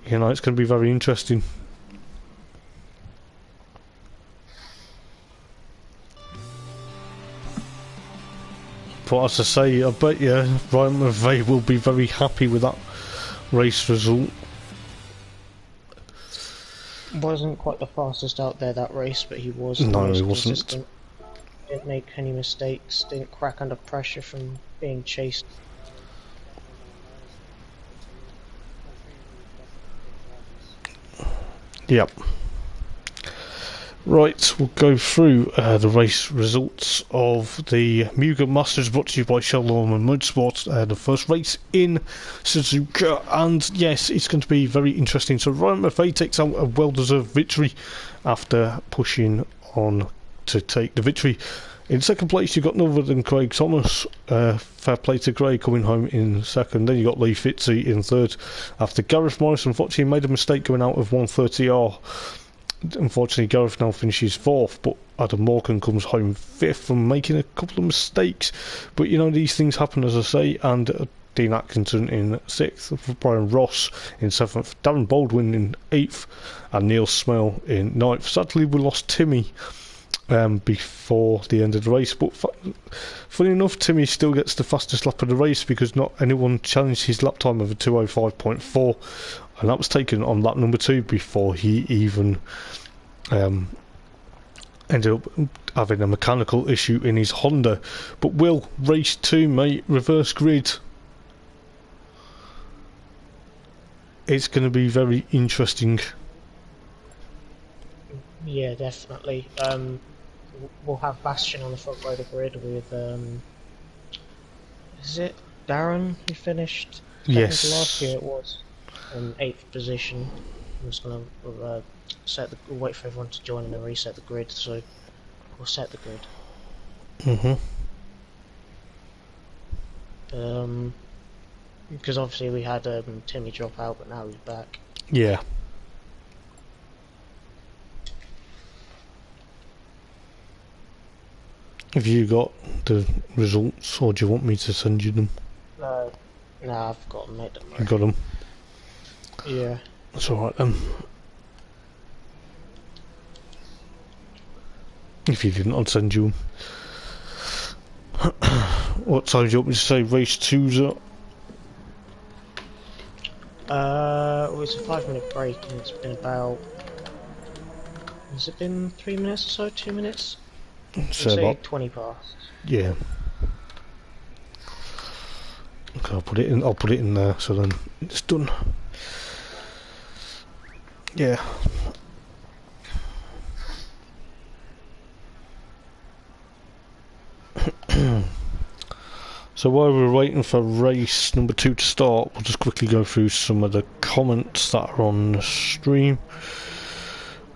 You know, it's going to be very interesting. But as I say, I bet you Ryan McVeigh will be very happy with that race result. Wasn't quite the fastest out there that race, but he was No, most he wasn't. consistent. Didn't make any mistakes, didn't crack under pressure from being chased. Yep. Right, we'll go through the race results of the Mugen Masters, brought to you by Chell, Lawman, Motorsport. The first race in Suzaka, and yes, it's going to be very interesting. So Ryan McVeigh takes out a well-deserved victory after pushing on to take the victory. In 2nd place, you've got none other than Craig Thomas. Fair play to Craig, coming home in 2nd. Then you got Lee Fitzy in 3rd. After Gareth Morris, unfortunately, made a mistake going out of 130R. Unfortunately, Gareth now finishes 4th, but Adam Morgan comes home 5th from making a couple of mistakes. But you know, these things happen, as I say. And Dean Atkinson in 6th, Brian Ross in 7th, Darren Baldwin in 8th, and Neil Smell in 9th. Sadly, we lost Timmy before the end of the race, but funny enough, Timmy still gets the fastest lap of the race, because not anyone challenged his lap time of a 2:05.4, and that was taken on lap number 2 before he even ended up having a mechanical issue in his Honda. But Will, race 2, mate, reverse grid. It's going to be very interesting. Yeah, definitely. We'll have Bastion on the front row of the grid with, is it Darren who finished? Yes. Last year it was. In 8th position. I'm just going to wait for everyone to join and then reset the grid, so we'll set the grid. Because obviously we had Timmy drop out, but now he's back. Yeah. Have you got the results, or do you want me to send you them? No, I've got them, mate. Don't worry. You got them? Yeah. That's alright then. If you didn't, I'd send you them. What time do you want me to say race 2's up? Well, it's a 5-minute break and it's been about... Has it been 3 minutes or so? 2 minutes? So say about 20 past. yeah. Okay, I'll put it in. I'll put it in there, so then it's done. Yeah. So while we're waiting for race number 2 to start, we'll just quickly go through some of the comments that are on the stream.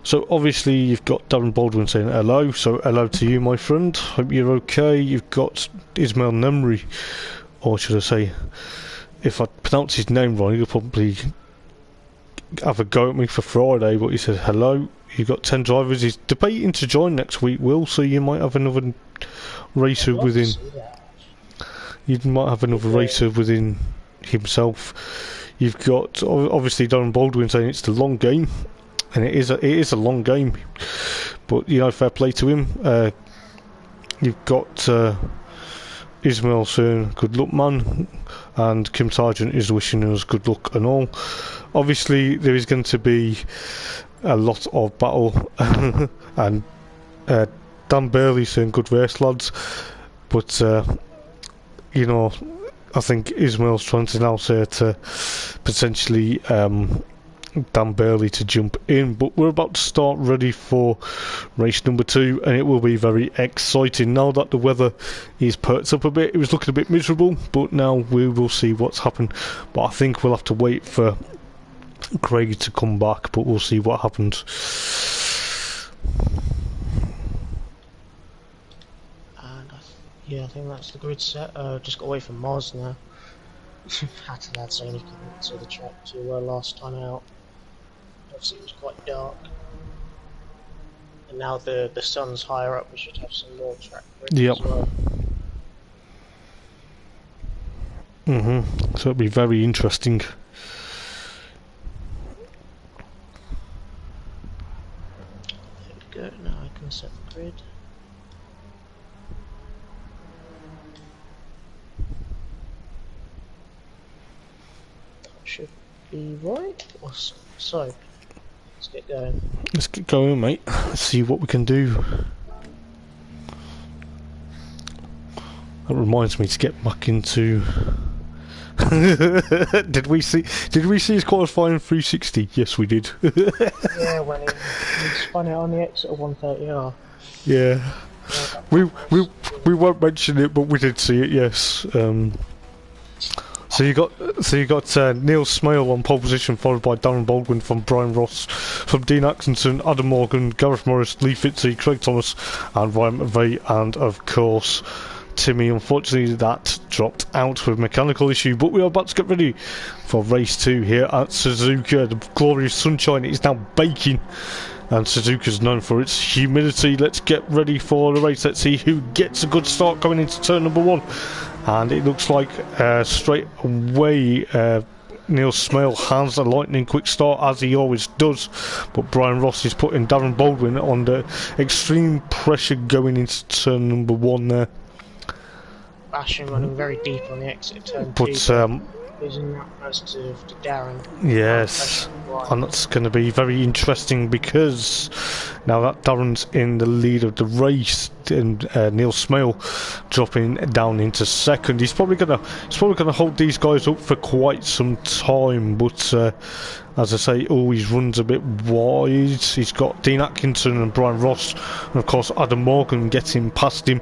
So obviously you've got Darren Baldwin saying hello, so hello to you, my friend. Hope you're okay. You've got Ismail Nemri, or should I say, if I pronounce his name wrong, he'll probably have a go at me for Friday, but he said hello. You've got 10 drivers. He's debating to join next week, Will, so you might have another racer within... You might have another racer within himself. You've got obviously Darren Baldwin saying it's the long game, and it is a long game. But you know, fair play to him. You've got Ismail saying good luck, man, and Kim Sargent is wishing us good luck and all. Obviously, there is going to be a lot of battle, and Dan Bailey saying good race, lads. But you know, I think Ismail's trying to now say to potentially Dan Bailey to jump in, but we're about to start ready for race number 2, and it will be very exciting now that the weather is perked up a bit. It was looking a bit miserable, but now we will see what's happened. But I think we'll have to wait for Craig to come back, but we'll see what happens. Yeah, I think that's the grid set. Just got away from Mars now. Had to add so many to the track to last time out. Obviously it was quite dark. And now the sun's higher up, we should have some more track grids as well. So it'll be very interesting. There we go, now I can set the grid. Should be right. So, let's get going. Let's get going, mate. Let's see what we can do. That reminds me to get back into. Did we see his qualifying 360? Yes, we did. Yeah, when he spun it on the exit of 130R. Yeah. We won't mention it, but we did see it. Yes. So you got Neil Smale on pole position, followed by Darren Baldwin from Brian Ross, from Dean Atkinson, Adam Morgan, Gareth Morris, Lee Fitzy, Craig Thomas, and Ryan McVeigh, and of course Timmy. Unfortunately, that dropped out with a mechanical issue. But we are about to get ready for race 2 here at Suzuka. The glorious sunshine is now baking, and Suzuka's known for its humidity. Let's get ready for the race. Let's see who gets a good start coming into turn number 1. And it looks like straight away Neil Smale has a lightning quick start, as he always does, but Brian Ross is putting Darren Baldwin under extreme pressure going into turn number 1 there. Bashing running very deep on the exit of turn 2. But losing that most to Darren. Yes, and that's going to be very interesting, because now that Darren's in the lead of the race and Neil Smale dropping down into second, he's probably gonna hold these guys up for quite some time. But as I say, always runs a bit wide. He's got Dean Atkinson and Brian Ross, and of course Adam Morgan getting past him.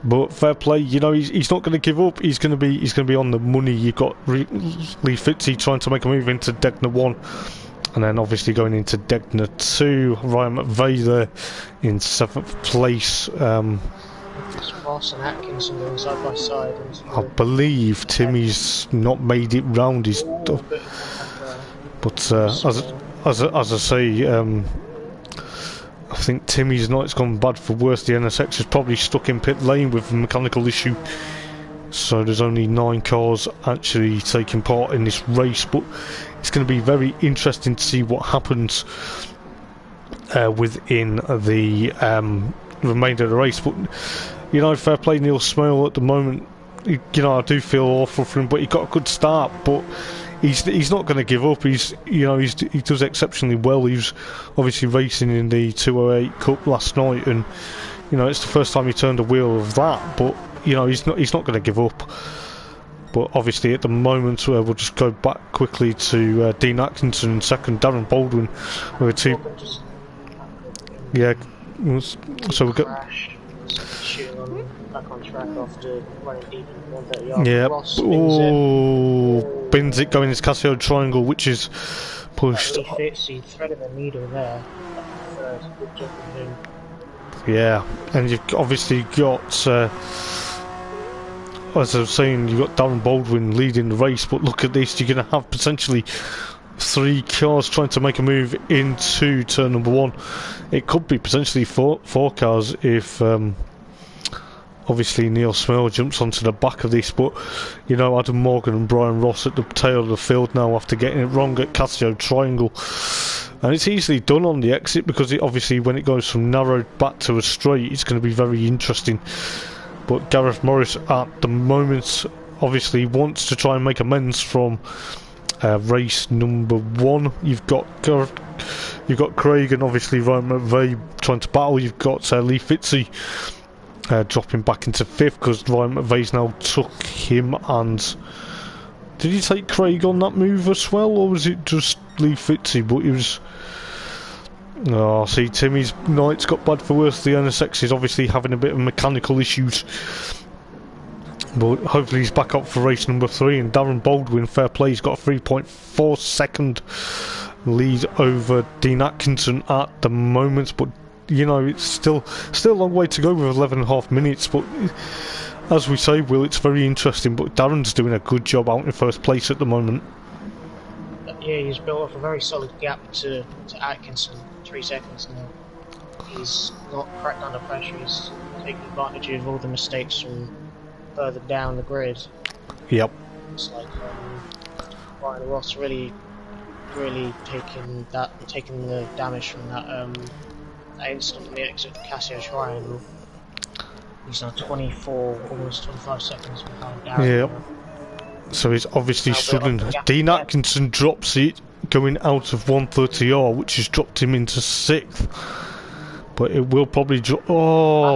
But fair play, you know, he's not going to give up. He's going to be on the money. You've got Lee Fitzy trying to make a move into Degner 1, and then obviously going into Degner 2. Ryan McVeigh there in 7th place. Ross and Atkinson going side by side. I believe Timmy's not made it round his stuff. But as I say, I think Timmy's night's gone bad for worse. The NSX is probably stuck in pit lane with a mechanical issue, so there's only 9 cars actually taking part in this race. But it's going to be very interesting to see what happens within the remainder of the race. But you know, fair play Neil Smale at the moment. You know, I do feel awful for him, but he got a good start. But he's not going to give up. He does exceptionally well. He was obviously racing in the 208 Cup last night, and you know, it's the first time he turned a wheel of that. But you know, he's not going to give up. But obviously, at the moment, we'll just go back quickly to Dean Atkinson second, Darren Baldwin with a two. Yeah, so we got. Back on track after running deep in 130 yards. Yeah. Ross bins it going into Casio Triangle, which is pushed. He fits, he threaded the needle there. Third, good job from him. Yeah, and you've obviously got, as I was saying, you've got Darren Baldwin leading the race, but look at this, you're going to have potentially 3 cars trying to make a move into turn number 1. It could be potentially four cars if obviously Neil Smale jumps onto the back of this, but you know, Adam Morgan and Brian Ross at the tail of the field now after getting it wrong at Casio Triangle. And it's easily done on the exit, because it obviously, when it goes from narrow back to a straight, it's going to be very interesting. But Gareth Morris at the moment obviously wants to try and make amends from race number 1. You've got Craig and obviously Ryan McVeigh trying to battle. You've got Lee Fitzy dropping back into 5th because Ryan McVeigh's now took him. And did he take Craig on that move as well, or was it just Lee Fitzy? But it was. Oh, see, Timmy's night's got bad for worse. The NSX is obviously having a bit of mechanical issues, but hopefully he's back up for race number 3. And Darren Baldwin, fair play, he's got a 3.4 second lead over Dean Atkinson at the moment. But you know, it's still a long way to go with 11.5 minutes. But as we say, Will, it's very interesting. But Darren's doing a good job out in first place at the moment. Yeah, he's built up a very solid gap to Atkinson, 3 seconds now. He's not cracked under pressure, he's taking advantage of all the mistakes from further down the grid. Yep. It's like Brian Ross really taking the damage from that incident on the exit of Casio Triangle. He's now 24, almost 25 seconds behind Darren. Yep. So he's obviously struggling. Dean Atkinson drops it going out of 130R, which has dropped him into 6th. But it will probably drop. Oh,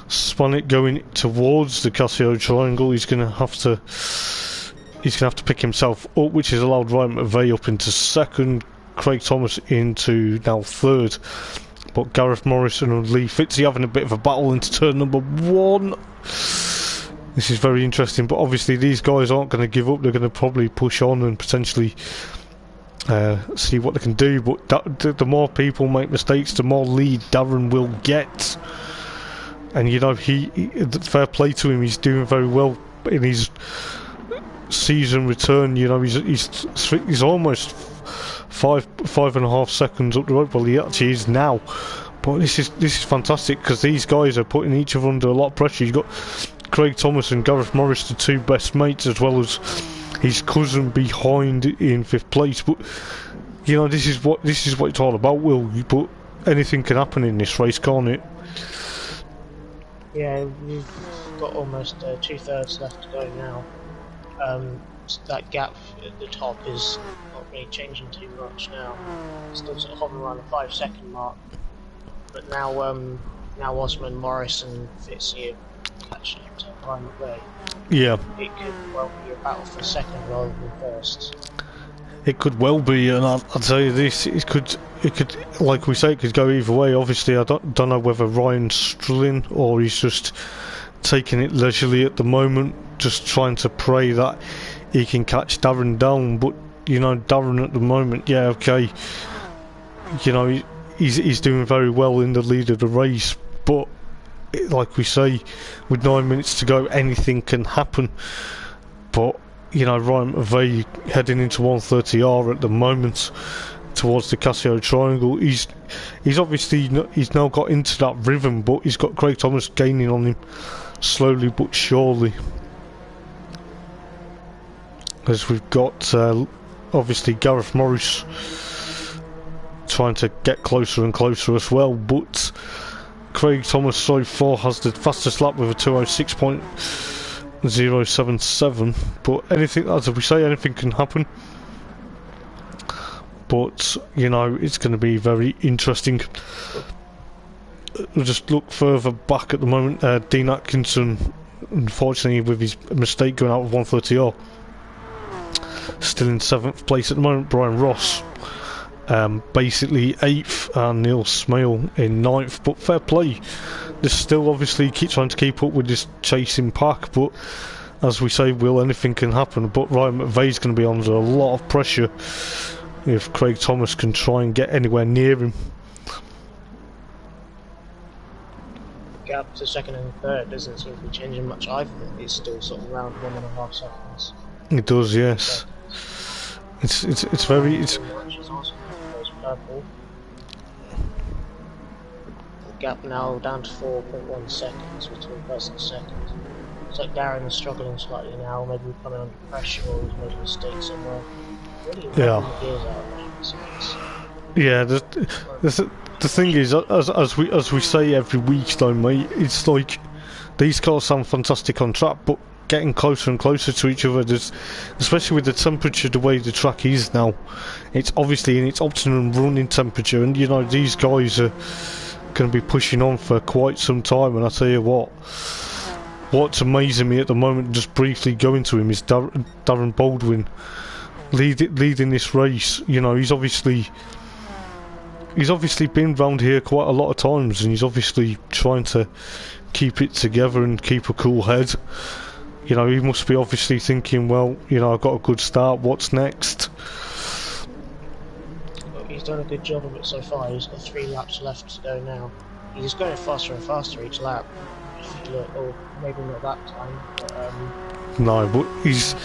spun it going towards the Casio Triangle. He's going to have to pick himself up, which has allowed Ryan McVeigh up into 2nd, Craig Thomas into now 3rd. But Gareth Morrison and Lee Fitzy having a bit of a battle into turn number 1. This is very interesting, but obviously these guys aren't going to give up. They're going to probably push on and potentially see what they can do. But the more people make mistakes, the more lead Darren will get. And you know, fair play to him. He's doing very well in his season return. You know, he's almost 5.5 seconds up the road. Well, he actually is now. But this is fantastic, because these guys are putting each other under a lot of pressure. You've got Craig Thomas and Gareth Morris, the 2 best mates, as well as his cousin behind in 5th place. But you know, this is what it's all about, Will. But anything can happen in this race, can't it? Yeah, we've got almost 2/3 left to go now. That gap at the top is not really changing too much now. It's still sort of hovering around the 5-second mark. But now Osman, Morris and Fitzy are catching up to Ryan McVeigh. Yeah. It could well be a battle for 2nd rather than 1st. It could well be, and I'll tell you this: it could, like we say, it could go either way. Obviously, I don't know whether Ryan's struggling or he's just taking it leisurely at the moment, just trying to pray that he can catch Darren down. But you know, Darren at the moment, yeah, okay, you know, he's doing very well in the lead of the race, but like we say, with 9 minutes to go, anything can happen. But you know, Ryan McVeigh heading into 130R at the moment towards the Casio Triangle. He's obviously he's now got into that rhythm, but he's got Craig Thomas gaining on him slowly but surely. As we've got obviously Gareth Morris trying to get closer and closer as well, but Craig Thomas so far has the fastest lap with a 206.077, but anything, as we say, anything can happen. But, you know, it's going to be very interesting. We'll just look further back at the moment. Dean Atkinson, unfortunately, with his mistake going out of 130R, still in 7th place at the moment. Brian Ross, basically 8th, and Neil Smale in 9th. But fair play, they still obviously keep trying to keep up with this chasing pack. But as we say, anything can happen. But Ryan McVeigh's going to be under a lot of pressure if Craig Thomas can try and get anywhere near him. Gap to second and third doesn't seem to be changing much either. It's still sort of around 1.5 seconds. It does, yes. It's very purple. The gap now down to 4.1 seconds between first and second. It's like Darren is struggling slightly now. Maybe we're coming under pressure, or he's made a mistake somewhere. Really, yeah. The gears out of yeah. The thing is, as we say every week, though, mate, it's like these cars sound fantastic on track, but getting closer and closer to each other, especially with the temperature the way the track is now, it's obviously in its optimum running temperature, and you know these guys are going to be pushing on for quite some time. And I tell you what's amazing me at the moment, just briefly going to him, is Darren Baldwin leading this race. You know, he's obviously been round here quite a lot of times, and he's obviously trying to keep it together and keep a cool head. You know, he must be obviously thinking, well, you know, I've got a good start, what's next? He's done a good job of it so far. He's got 3 laps left to go now. He's going faster and faster each lap. If you look, or maybe not that time, but no, but he's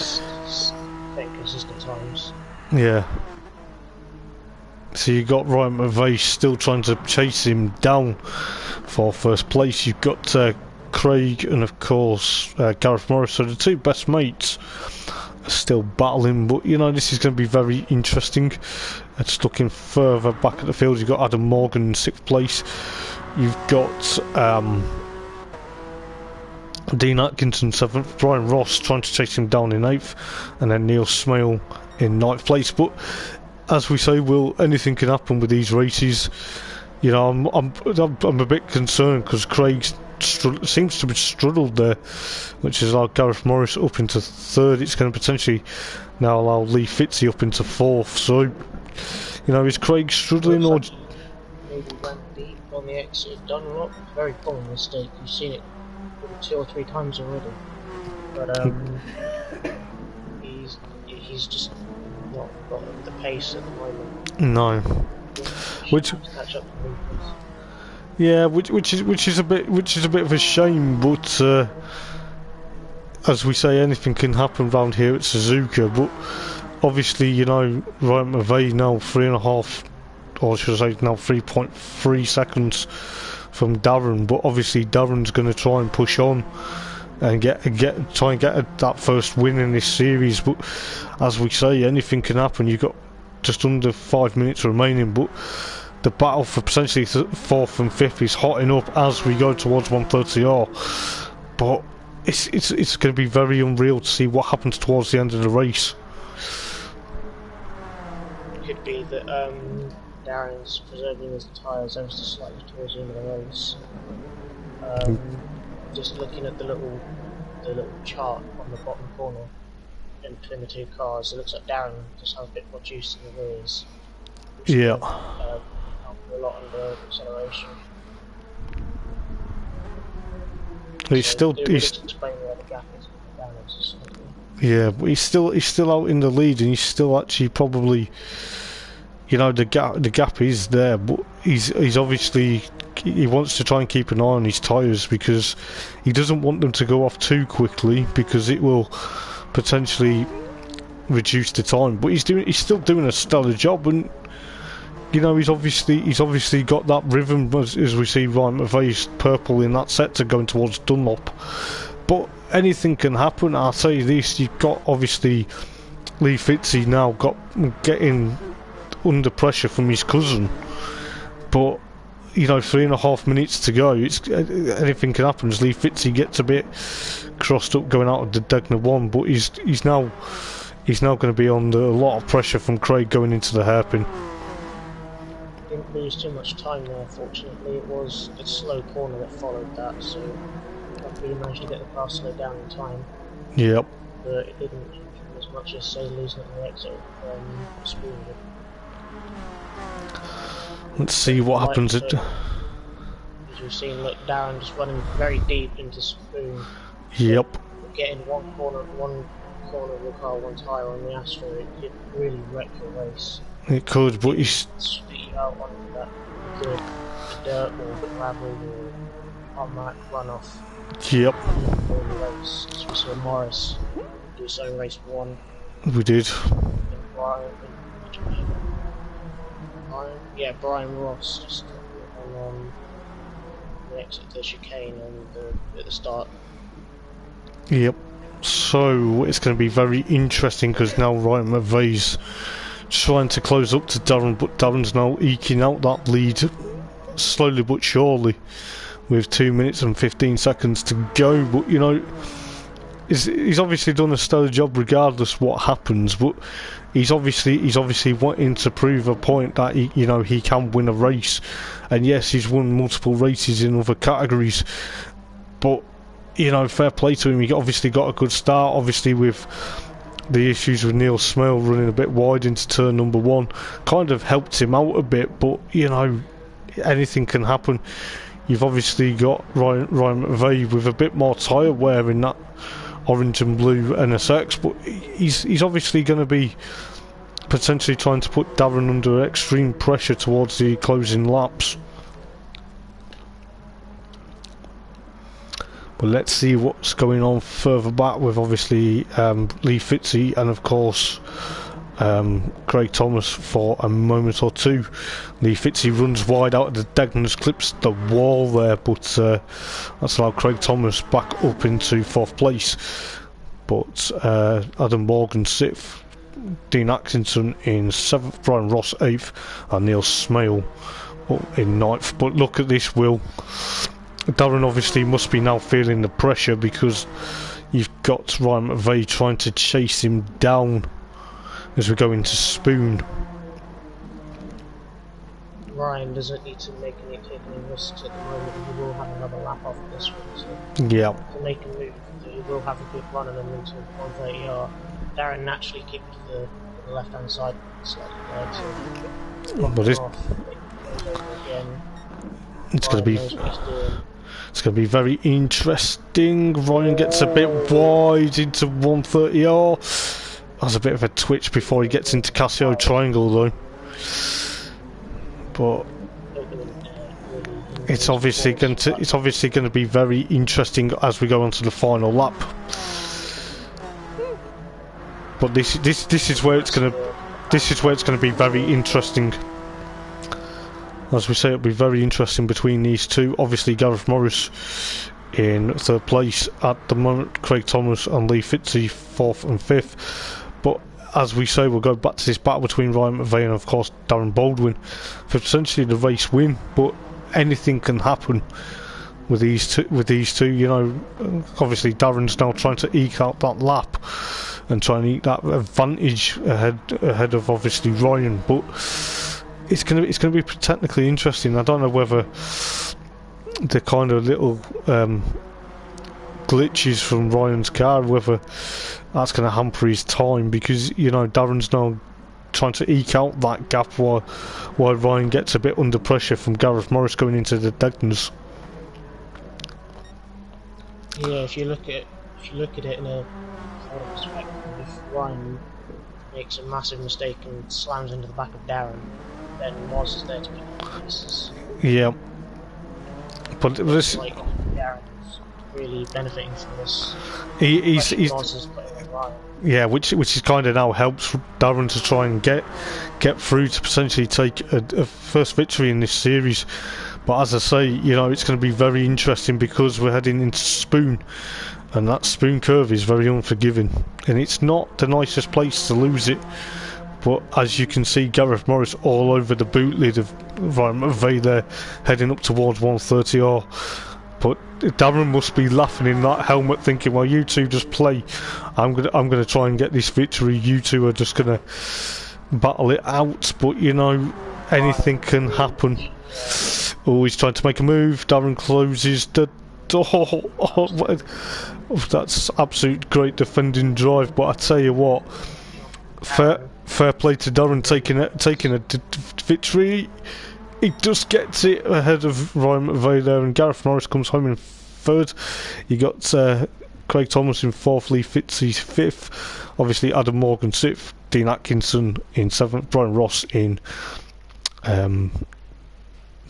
getting consistent times. Yeah. So you got Ryan McVeigh still trying to chase him down for first place. You've got Craig and of course Gareth Morris. So the two best mates are still battling, but you know this is going to be very interesting. Just looking further back at the field, you've got Adam Morgan in 6th place. You've got Dean Atkinson 7th, Brian Ross trying to chase him down in 8th, and then Neil Smale in 9th place. But as we say, anything can happen with these races. You know, I'm a bit concerned because Craig seems to be struggled there, which is allowed Gareth Morris up into 3rd. It's going to potentially now allow Lee Fitzy up into 4th. So, you know, is Craig struggling or? Maybe went deep on the exit of Dunlop. Very common mistake. You've seen it 2 or 3 times already. But he's just not got the pace at the moment. No. Which is a bit of a shame, but as we say, anything can happen round here at Suzuka. But obviously, you know, Ryan McVeigh now 3.5, or should I say now 3.3 seconds from Darren. But obviously, Darren's going to try and push on and try and get that first win in this series. But as we say, anything can happen. You've got just under 5 minutes remaining, but the battle for potentially 4th and 5th is hotting up as we go towards 130R. But it's going to be very unreal to see what happens towards the end of the race. It could be that Darren's preserving his tyres ever so slightly towards the end of the race. Just looking at the little chart on the bottom corner in between the 2 cars, it looks like Darren just has a bit more juice in the rears. Yeah. Help a lot under acceleration. He's explain where the gap is with the balance. Yeah, but he's still out in the lead, and he's still actually probably, you know, the gap is there, but he's obviously, he wants to try and keep an eye on his tyres because he doesn't want them to go off too quickly because it will potentially reduce the time. But he's still doing a stellar job, and you know he's obviously got that rhythm as we see Ryan McVeigh's purple in that sector going towards Dunlop. But anything can happen. I'll tell you this: you've got obviously Lee Fitzy now getting under pressure from his cousin, but you know, 3.5 minutes to go. Anything can happen as Lee Fitzy gets a bit crossed up going out of the Degner 1, but he's now going to be under a lot of pressure from Craig going into the hairpin. Didn't lose too much time there, fortunately. It was a slow corner that followed that, so luckily he managed to get the car slowed down in time. Yep. But it didn't as much as, say, losing at the exit Spoon. Let's see what happens. As we've seen, look, Darren just running very deep into Spoon. Yep. Getting one corner of the car once higher on the Astro, it could really wreck your race. It could, but he's... Spit you out onto that good dirt or gravel or tarmac runoff. Yep. Race. So we saw Morris do so in race 1. We did. Brian Ross just on the exit of the chicane at the start. Yep. So it's going to be very interesting because now Ryan McVeigh's trying to close up to Darren, but Darren's now eking out that lead slowly but surely with 2 minutes and 15 seconds to go. But you know, he's obviously done a stellar job regardless what happens, but he's obviously wanting to prove a point that he can win a race. And yes, he's won multiple races in other categories, but you know, fair play to him. He obviously got a good start, obviously with the issues with Neil Smale running a bit wide into turn number 1 kind of helped him out a bit, but you know, anything can happen. You've obviously got Ryan McVeigh with a bit more tyre wear in that orange and blue NSX, but he's obviously going to be potentially trying to put Darren under extreme pressure towards the closing laps. But let's see what's going on further back with obviously Lee Fitzy and of course Craig Thomas for a moment or two. Lee Fitzy runs wide out of the Degners, clips the wall there, but that's allowed Craig Thomas back up into 4th place. But Adam Morgan 6th, Dean Atkinson in 7th, Brian Ross 8th, and Neil Smale in 9th. But look at this, Will. Darren obviously must be now feeling the pressure because you've got Ryan McVeigh trying to chase him down as we go into Spoon. Ryan doesn't need to take any risks at the moment. He will have another lap off this one, so yeah, to make a move, he will have a good run and then into 130R. Darren naturally keep to the left hand side slightly there, so but it's going to be it's going to be very interesting. Ryan gets a bit wide into 130R. Has a bit of a twitch before he gets into Casio Triangle though. But it's obviously going to be very interesting as we go on to the final lap. But this is where it's going to be very interesting. As we say, it'll be very interesting between these two. Obviously, Gareth Morris in 3rd place at the moment. Craig Thomas and Lee Fitzy 4th and 5th. But as we say, we'll go back to this battle between Ryan McVeigh and, of course, Darren Baldwin for potentially the race win. But anything can happen with these two. You know, obviously Darren's now trying to eke out that lap and try and eke that advantage ahead of obviously Ryan. But it's gonna be technically interesting. I don't know whether the kind of little glitches from Ryan's car, whether that's going to hamper his time, because you know Darren's now trying to eke out that gap while Ryan gets a bit under pressure from Gareth Morris going into the Degners. Yeah, if you look at it in a perspective, if Ryan makes a massive mistake and slams into the back of Darren, then Moz is there to pick up the pieces. Yeah, but this like Darren's really benefiting from this. He's Moz is putting on Ryan. Yeah, which is kind of now helps Darren to try and get through to potentially take a first victory in this series. But as I say, you know, it's going to be very interesting because we're heading into Spoon, and that Spoon curve is very unforgiving, and it's not the nicest place to lose it. But as you can see, Gareth Morris all over the boot lid of Ryan McVeigh there, heading up towards 130R. But Darren must be laughing in that helmet, thinking, "Well, you two just play. I'm gonna try and get this victory. You two are just gonna battle it out." But you know, anything can happen. Oh, he's trying to make a move. Darren closes the door. Oh, that's absolute great defending drive. But I tell you what, fair play to Darren taking a victory. He just gets it ahead of Ryan McVeigh there, and Gareth Morris comes home in third. You got Craig Thomas in fourth, Lee Fitzy fifth, obviously Adam Morgan sixth, Dean Atkinson in seventh, Brian Ross in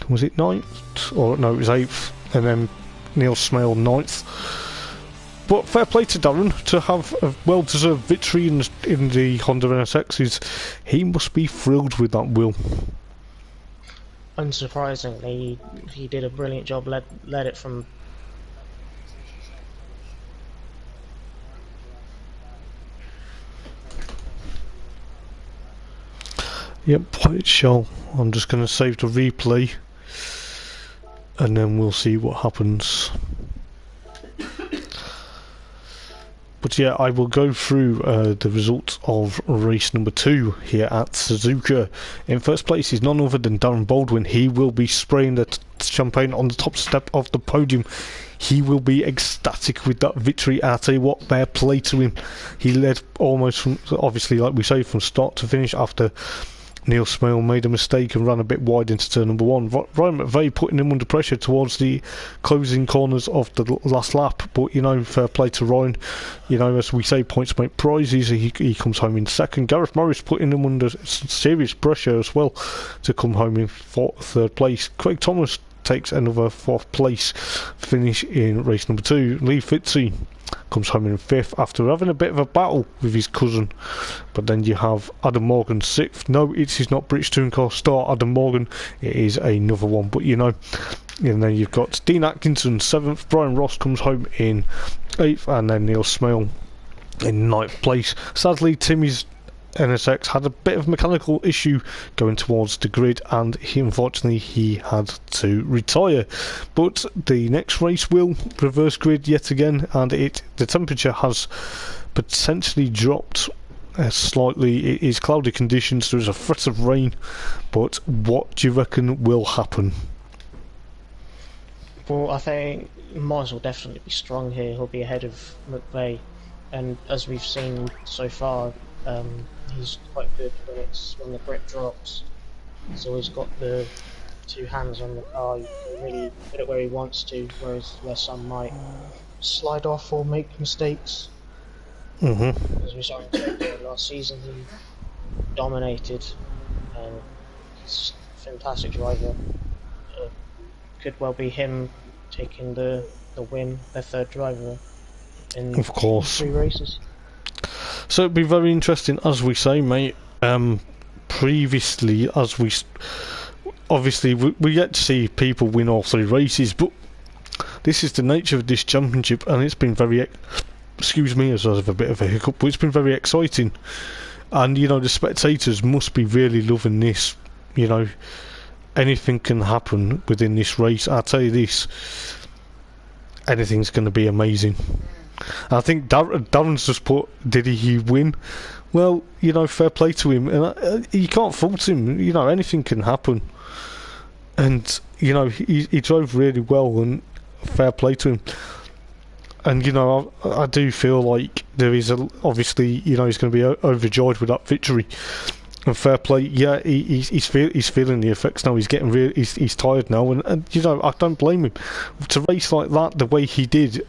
was it ninth? Or no, it was eighth, and then Neil Smale ninth. But fair play to Darren to have a well-deserved victory in the Honda NSXs. He must be thrilled with that wheel. Unsurprisingly, he did a brilliant job, led it from... Yep, white shell. I'm just going to save the replay, and then we'll see what happens. But yeah, I will go through the results of race number 2 here at Suzuka. In first place is none other than Darren Baldwin. He will be spraying the champagne on the top step of the podium. He will be ecstatic with that victory. I tell you what, fair play to him. He led almost from, obviously, like we say, from start to finish after Neil Smale made a mistake and ran a bit wide into turn number 1. Ryan McVeigh putting him under pressure towards the closing corners of the last lap, but you know, fair play to Ryan. You know, as we say, points make prizes. He comes home in second. Gareth Morris putting him under serious pressure as well to come home in third place. Craig Thomas takes another fourth place finish in race number 2. Lee Fitzy comes home in fifth after having a bit of a battle with his cousin. But then you have Adam Morgan sixth. No, it's not British Touring Car star Adam Morgan, it is another one, but you know. And then you've got Dean Atkinson seventh, Brian Ross comes home in eighth, and then Neil Smale in ninth place. Sadly, Timmy's NSX had a bit of mechanical issue going towards the grid, and unfortunately he had to retire. But the next race will reverse grid yet again, and the temperature has potentially dropped slightly. It is cloudy conditions, there is a threat of rain, but what do you reckon will happen? Well, I think Morris will definitely be strong here. He'll be ahead of McVeigh, and as we've seen so far, he's quite good when the grip drops. He's always got the two hands on the car. He can really put it where he wants to, whereas where some might slide off or make mistakes. As we saw in last season, he dominated, and he's a fantastic driver. Could well be him taking the win, their third driver in of course 3 races. So it'd be very interesting, as we say, mate. Previously, as we obviously we get to see people win all 3 races, but this is the nature of this championship, and it's been very excuse me as I have a bit of a hiccup, but it's been very exciting, and you know, the spectators must be really loving this. You know, anything can happen within this race. I'll tell you this, anything's going to be amazing. I think Darren's just put, did he win? Well, you know, fair play to him, and you can't fault him. You know, anything can happen, and you know, he drove really well, and fair play to him. And you know, I do feel like there is obviously, you know, he's going to be overjoyed with that victory. And fair play, yeah, he's feeling the effects now. He's getting he's tired now, and you know, I don't blame him. To race like that the way he did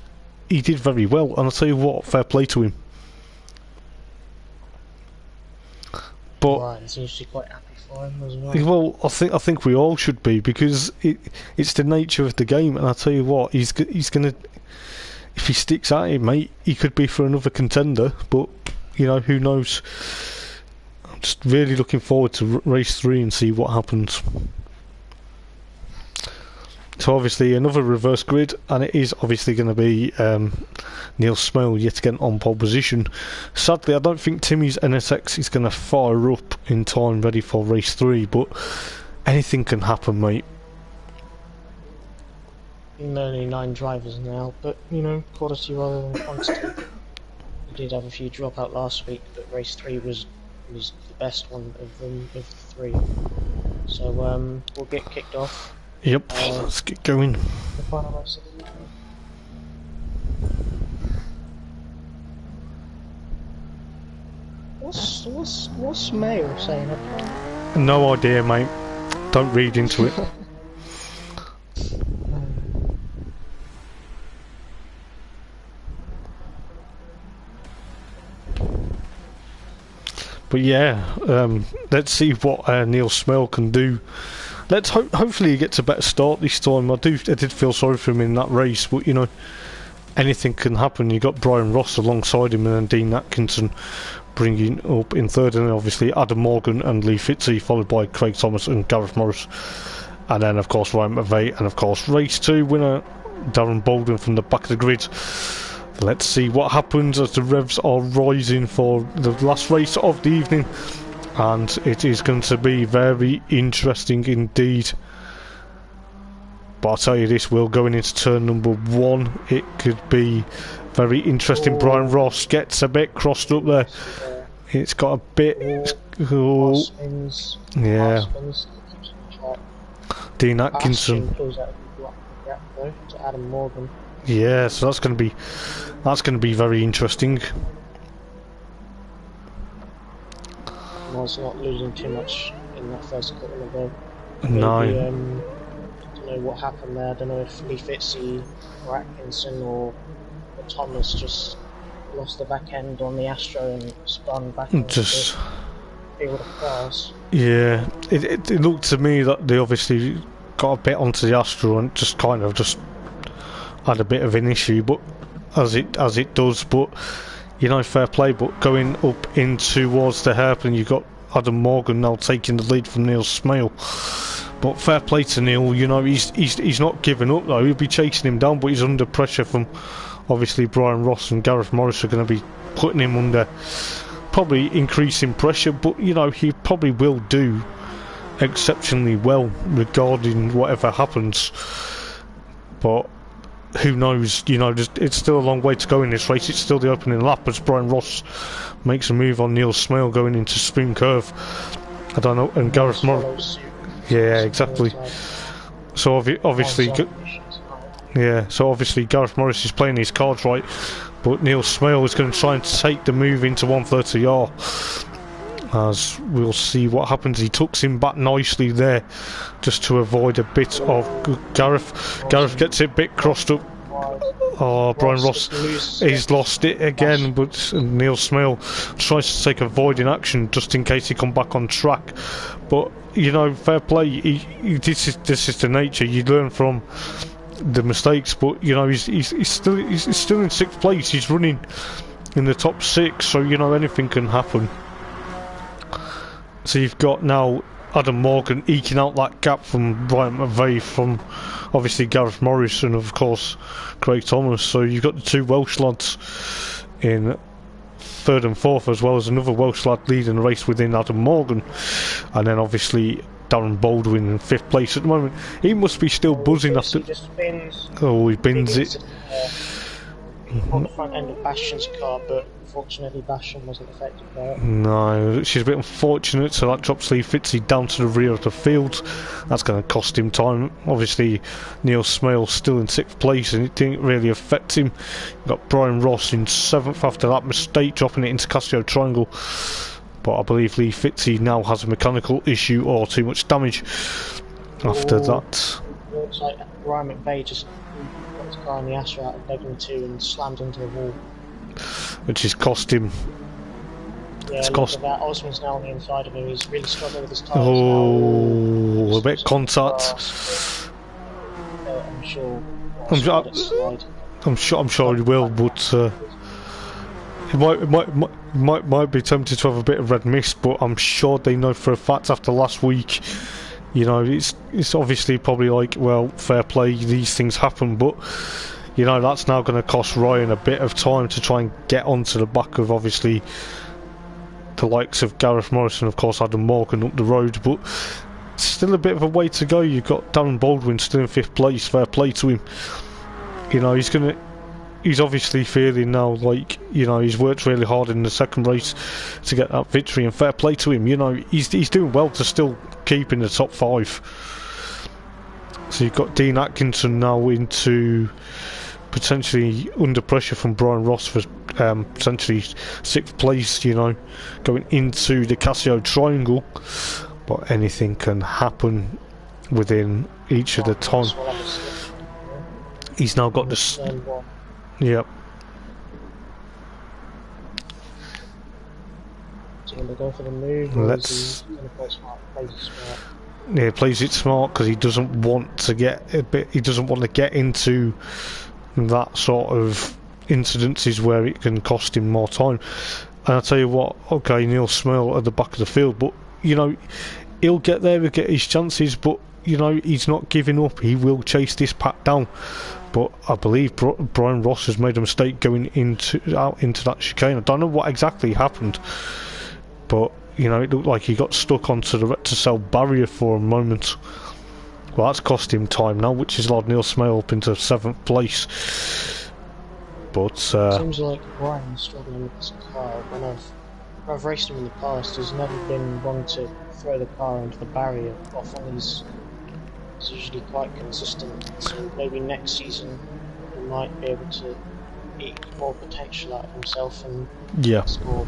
very well, and I'll tell you what, fair play to him. But Right, it's usually quite happy for him as well. Well, I think we all should be, because it's the nature of the game, and I tell you what, he's gonna, if he sticks at it, mate, he could be for another contender. But you know, who knows? I'm just really looking forward to race 3 and see what happens. So obviously another reverse grid, and it is obviously going to be Neil Smale yet again on pole position. Sadly, I don't think Timmy's NSX is going to fire up in time ready for race 3, but anything can happen, mate. Only 9 drivers now, but you know, quality rather than quantity. We did have a few drop out last week, but race 3 was the best one of them, of the 3. So we'll get kicked off. Yep, let's get going. The final race of the week. What's Mayo saying? No idea, mate. Don't read into it. But yeah, let's see what Neil Smell can do. Let's hopefully he gets a better start this time. I did feel sorry for him in that race, but you know, anything can happen. You got Brian Ross alongside him, and then Dean Atkinson bringing up in third, and then obviously Adam Morgan and Lee Fitzey, followed by Craig Thomas and Gareth Morris, and then of course Ryan McVeigh, and of course race 2 winner Darren Baldwin from the back of the grid. Let's see what happens as the revs are rising for the last race of the evening, and it is going to be very interesting indeed. But I'll tell you this, Will, going into turn number 1, it could be very interesting. Brian Ross gets a bit crossed up there. It's got a bit... Oh, yeah. Dean Atkinson. To Adam Morgan. Yeah, so that's going to be very interesting. Was not losing too much in that first couple of them. No. I don't know what happened there. I don't know if Lee Fitzey or Atkinson or Thomas just lost the back end on the Astro and spun back into the field of cars. Yeah, it looked to me that they obviously got a bit onto the Astro and just kind of just had a bit of an issue, but as it does. But you know, fair play. But going up in towards the hairpin, you got Adam Morgan now taking the lead from Neil Smale. But fair play to Neil. You know, he's not giving up though. He'll be chasing him down, but he's under pressure from obviously Brian Ross and Gareth Morris are going to be putting him under probably increasing pressure. But you know, he probably will do exceptionally well regarding whatever happens. But who knows, you know, it's still a long way to go in this race. It's still the opening lap as Brian Ross makes a move on Neil Smale going into Spoon Curve. I don't know, and Gareth Morris. Yeah, exactly. So obviously, yeah, so obviously Gareth Morris is playing his cards right, but Neil Smale is going to try and take the move into 130R. As we'll see what happens. He tucks him back nicely there just to avoid a bit of Gareth. Gareth gets it a bit crossed up. Oh, Brian Ross, he's lost it again, but Neil Smale tries to take avoiding action just in case he come back on track. But you know, fair play. This is the nature. You learn from the mistakes. But you know, he's still in 6th place. He's running in the top 6, so you know anything can happen. So you've got now Adam Morgan eking out that gap from Ryan McVeigh, from obviously Gareth Morris and of course Craig Thomas. So you've got the 2 Welsh lads in 3rd and 4th, as well as another Welsh lad leading the race within Adam Morgan, and then obviously Darren Baldwin in 5th place at the moment. He must be still buzzing after. He bins it. On the front end of Bastian's car, but unfortunately Bastian wasn't affected by it. No, she's a bit unfortunate, so that drops Lee Fitzey down to the rear of the field. That's going to cost him time. Obviously Neil Smale still in 6th place and it didn't really affect him. You've got Brian Ross in 7th after that mistake, dropping it into Casio Triangle. But I believe Lee Fitzey now has a mechanical issue or too much damage after that. Looks like Ryan McVeigh just got his car in the Astro out of begging to and slammed into the wall. Which has cost him. Yeah, it's cost. That Osman's now on the inside of him. He's really struggling with his tyres. Oh, a bit of contact. I'm sure. I'm sure he will, but he might be tempted to have a bit of red mist. But I'm sure they know for a fact after last week. You know, it's obviously probably like, well, fair play, these things happen, but you know, that's now going to cost Ryan a bit of time to try and get onto the back of obviously the likes of Gareth Morris and of course Adam Morgan up the road. But still a bit of a way to go. You've got Darren Baldwin still in 5th place. Fair play to him. You know, he's obviously feeling now like, you know, he's worked really hard in the second race to get that victory, and fair play to him. You know, he's doing well to still keep in the top 5. So you've got Dean Atkinson now into potentially under pressure from Brian Ross for potentially 6th place, you know, going into the Casio Triangle. But anything can happen within each of the time. He's now got the... Yep. So going to go for the move, Let's... going to play smart, plays it smart. Yeah, plays it smart because he doesn't want to get a bit. He doesn't want to get into that sort of incidences where it can cost him more time. And I'll tell you what, okay, Neil Smale at the back of the field, but you know, he'll get there, he'll get his chances, but you know, he's not giving up. He will chase this pack down. But I believe Brian Ross has made a mistake going out into that chicane. I don't know what exactly happened, but you know, it looked like he got stuck onto the Recticel barrier for a moment. Well, that's cost him time now, which has allowed Neil Smale up into 7th place. But seems like Brian's struggling with this car. When I've raced him in the past, he's never been one to throw the car into the barrier. Often he's usually quite consistent. So maybe next season he might be able to get more potential out of himself and score more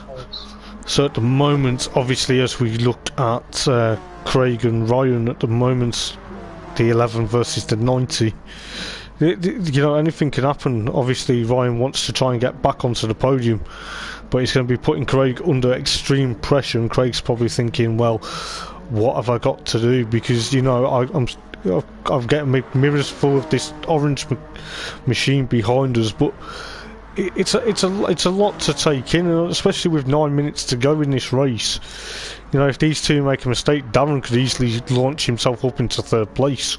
points. So at the moment, obviously, as we look at Craig and Ryan at the moment, the 11 versus the 90, you know, anything can happen. Obviously, Ryan wants to try and get back onto the podium, but he's going to be putting Craig under extreme pressure, and Craig's probably thinking, well, what have I got to do? Because, you know, I'm getting my mirrors full of this orange machine behind us, but it's a lot to take in, especially with 9 minutes to go in this race. You know, if these two make a mistake, Darren could easily launch himself up into 3rd place.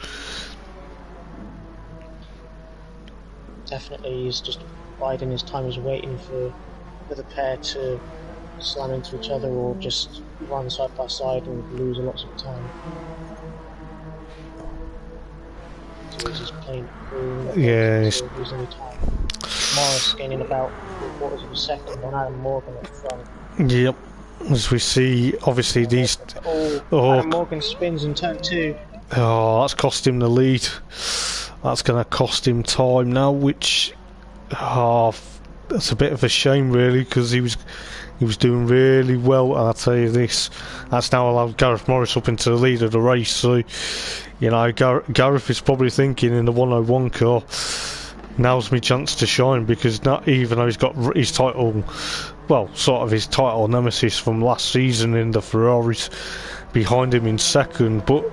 Definitely, he's just biding his time, he's waiting for the pair to slam into each other or just run side by side and lose lots of time. So he's just playing through. Yeah, losing time. Morris gaining about 3/4 of a second on Adam Morgan at the front. Yep. As we see, obviously these... Adam Morgan spins in turn 2. Oh, that's cost him the lead. That's going to cost him time now, which... Oh, that's a bit of a shame, really, because he was doing really well, and I'll tell you this, that's now allowed Gareth Morris up into the lead of the race, so, you know, Gareth is probably thinking in the 101 car, now's my chance to shine, because not even though he's got his title, well, sort of his title nemesis from last season in the Ferraris behind him in 2nd, but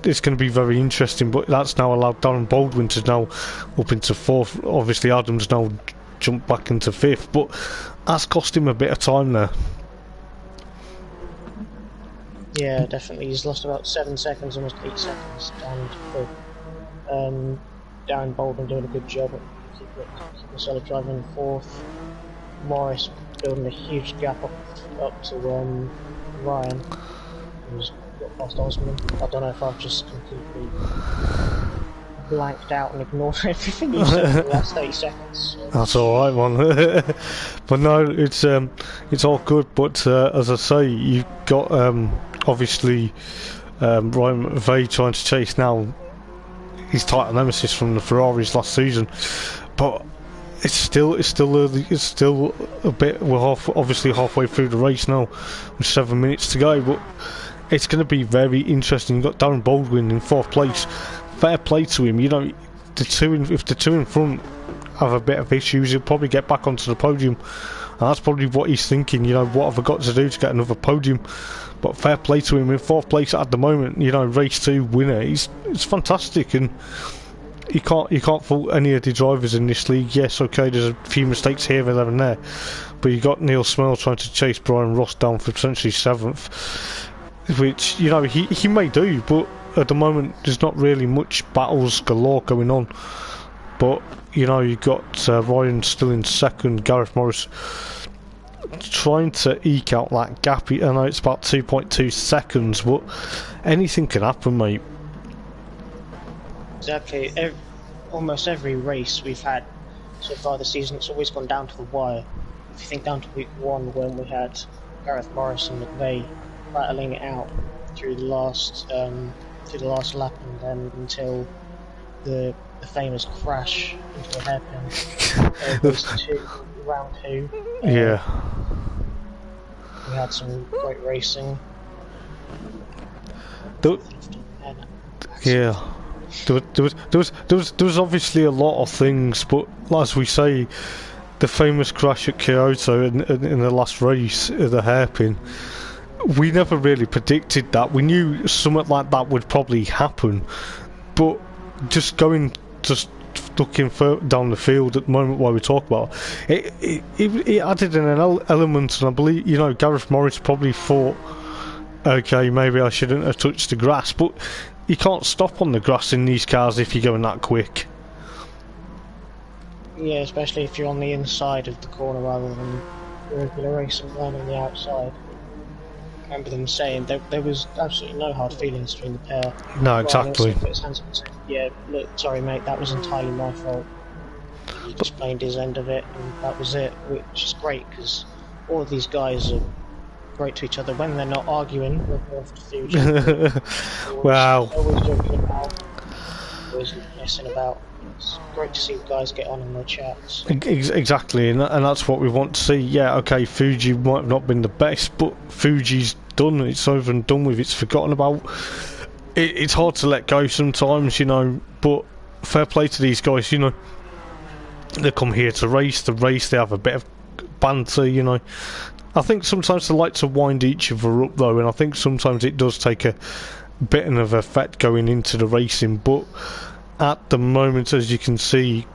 it's going to be very interesting. But that's now allowed Darren Baldwin to now up into 4th. Obviously Adams now jumped back into 5th, but that's cost him a bit of time there. Yeah, definitely. He's lost about 7 seconds, almost 8 seconds, and Darren Baldwin doing a good job at keeping solid driving in 4th. Morris building a huge gap up to Ryan, who's got past Osman. I don't know if I've just completely blanked out and ignored everything you said for the last 30 seconds. So. That's alright, man. But no, it's all good. But as I say, you've got obviously Ryan McVeigh trying to chase now his title nemesis from the Ferraris last season, but it's still early. It's still a bit. We're obviously halfway through the race now, with 7 minutes to go. But it's going to be very interesting. You've got Darren Baldwin in 4th place. Fair play to him. You know, if the two in front have a bit of issues, he'll probably get back onto the podium, and that's probably what he's thinking. You know, what have I got to do to get another podium? But fair play to him in 4th place at the moment. You know, race 2 winner. It's fantastic, and you can't fault any of the drivers in this league. Yes, okay, there's a few mistakes here and there, but you got Neil Smale trying to chase Brian Ross down for potentially 7th, which, you know, he may do, but at the moment there's not really much battles galore going on. But, you know, you've got Ryan still in 2nd, Gareth Morris trying to eke out that gap. I know it's about 2.2 seconds, but anything can happen, mate. Exactly. Almost every race we've had so far this season, it's always gone down to the wire. If you think down to week 1 when we had Gareth Morris and McVeigh battling it out through the last lap, and then until the famous crash into a hairpin. Round 2. Yeah. We had some great racing. Yeah. There was obviously a lot of things, but as we say, the famous crash at Kyoto in the last race, the hairpin, we never really predicted that. We knew something like that would probably happen, but just looking down the field at the moment while we talk about it added in an element, and I believe, you know, Gareth Morris probably thought, okay, maybe I shouldn't have touched the grass, but you can't stop on the grass in these cars if you're going that quick. Yeah, especially if you're on the inside of the corner rather than the regular racing line on the outside. I remember them saying there was absolutely no hard feelings between the pair. No, exactly. Put his hands up and say, yeah, look, sorry mate, that was entirely my fault. He explained his end of it, and that was it, which is great, because all of these guys are great to each other when they're not arguing. They're off to Fuji. Wow. Always joking about, always messing about. It's great to see the guys get on in their chats. Exactly, and that's what we want to see. Yeah, okay, Fuji might have not been the best, but Fuji's done. It's over and done with. It's forgotten about. It's hard to let go sometimes, you know, but fair play to these guys, you know. They come here to race, they have a bit of banter, you know. I think sometimes they like to wind each other up, though, and I think sometimes it does take a bit of effect going into the racing, but at the moment, as you can see,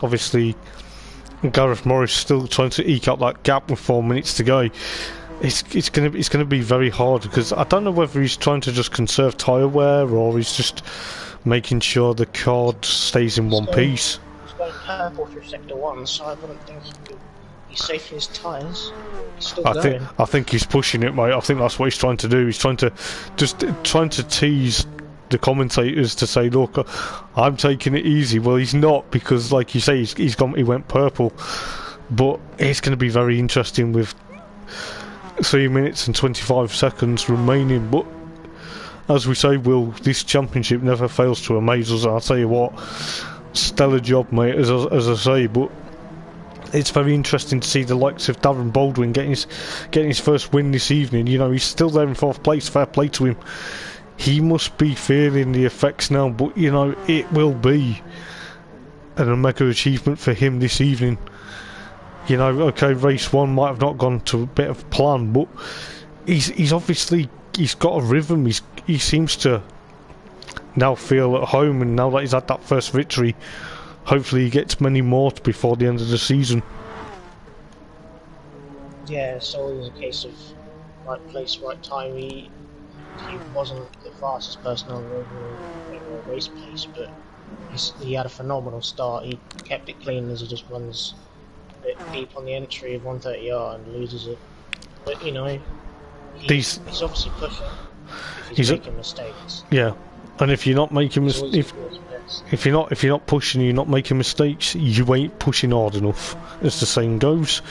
obviously Gareth Morris still trying to eke out that gap with 4 minutes to go. It's gonna be very hard, because I don't know whether he's trying to just conserve tyre wear or he's just making sure the car stays in one piece. He's going purple through sector 1, so I wouldn't think he's safe in his tyres. He's still going. I think he's pushing it, mate. I think that's what he's trying to do. He's trying to tease the commentators to say, look, I'm taking it easy. Well, he's not, because like you say, he went purple. But it's going to be very interesting with 3 minutes and 25 seconds remaining. But as we say, Will, this championship never fails to amaze us. I'll tell you what, stellar job, mate, as I say. But it's very interesting to see the likes of Darren Baldwin getting his first win this evening. You know, he's still there in 4th place. Fair play to him. He must be feeling the effects now, but you know, it will be an Omega achievement for him this evening. You know, okay, race 1 might have not gone to a bit of plan, but he's obviously got a rhythm. He seems to now feel at home, and now that he's had that first victory, hopefully he gets many more before the end of the season. Yeah, it's always a case of right place, right time. He wasn't the fastest person on the overall race pace, but he had a phenomenal start. He kept it clean as he just runs a bit deep on the entry of 130R and loses it. But you know, he's obviously pushing if he's making mistakes. Yeah, and if you're not making if you're not pushing, you're not making mistakes, you ain't pushing hard enough, as the saying goes.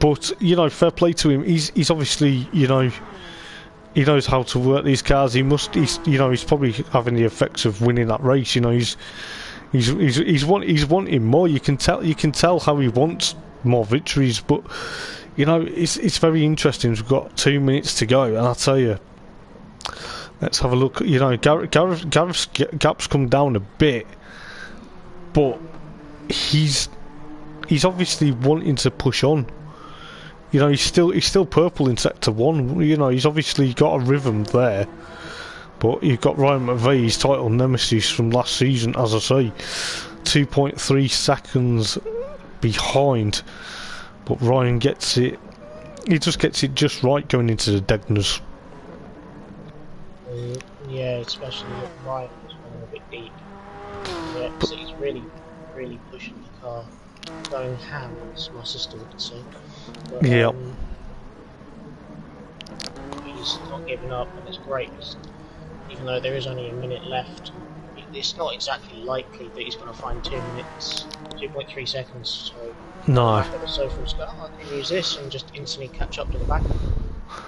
But you know, fair play to him. He's obviously, you know, he knows how to work these cars. He's probably having the effects of winning that race. You know, he's wanting more. You can tell how he wants more victories. But you know, it's very interesting. We've got 2 minutes to go, and I'll tell you, let's have a look. You know, Gareth's gap's come down a bit, but he's obviously wanting to push on. You know, he's still purple in sector 1. You know, he's obviously got a rhythm there. But you've got Ryan McVeigh, his title nemesis from last season, as I say, 2.3 seconds behind. But Ryan gets it. He just gets it just right going into the Degners. Yeah, especially with Ryan was running a bit deep. Yeah, so he's really pushing the car. going ham, as my sister would say. But, Yeah. he's not giving up, and it's great. Even though there is only a minute left, it's not exactly likely that he's going to find 2 minutes, 2.3 seconds. So No. back at the sofa and go, oh, I can use this and just instantly catch up to the back.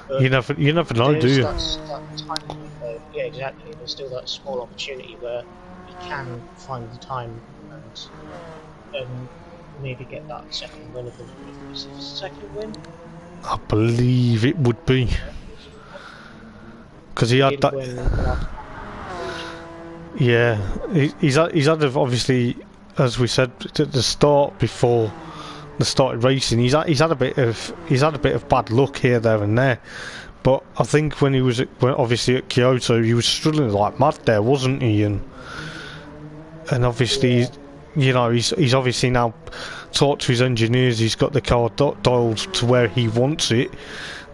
But You never know, do you? that tiny window. Yeah, exactly. There's still that small opportunity where he can find the time and maybe get that second win. Is it the second win? I believe it would be. Because he had that. Yeah, he's had obviously, as we said at the start before they started racing, he's had a bit of bad luck here, there, and there. But I think when obviously at Kyoto, he was struggling like mad there, wasn't he? And obviously, you know, he's obviously now talked to his engineers. He's got the car dialed to where he wants it.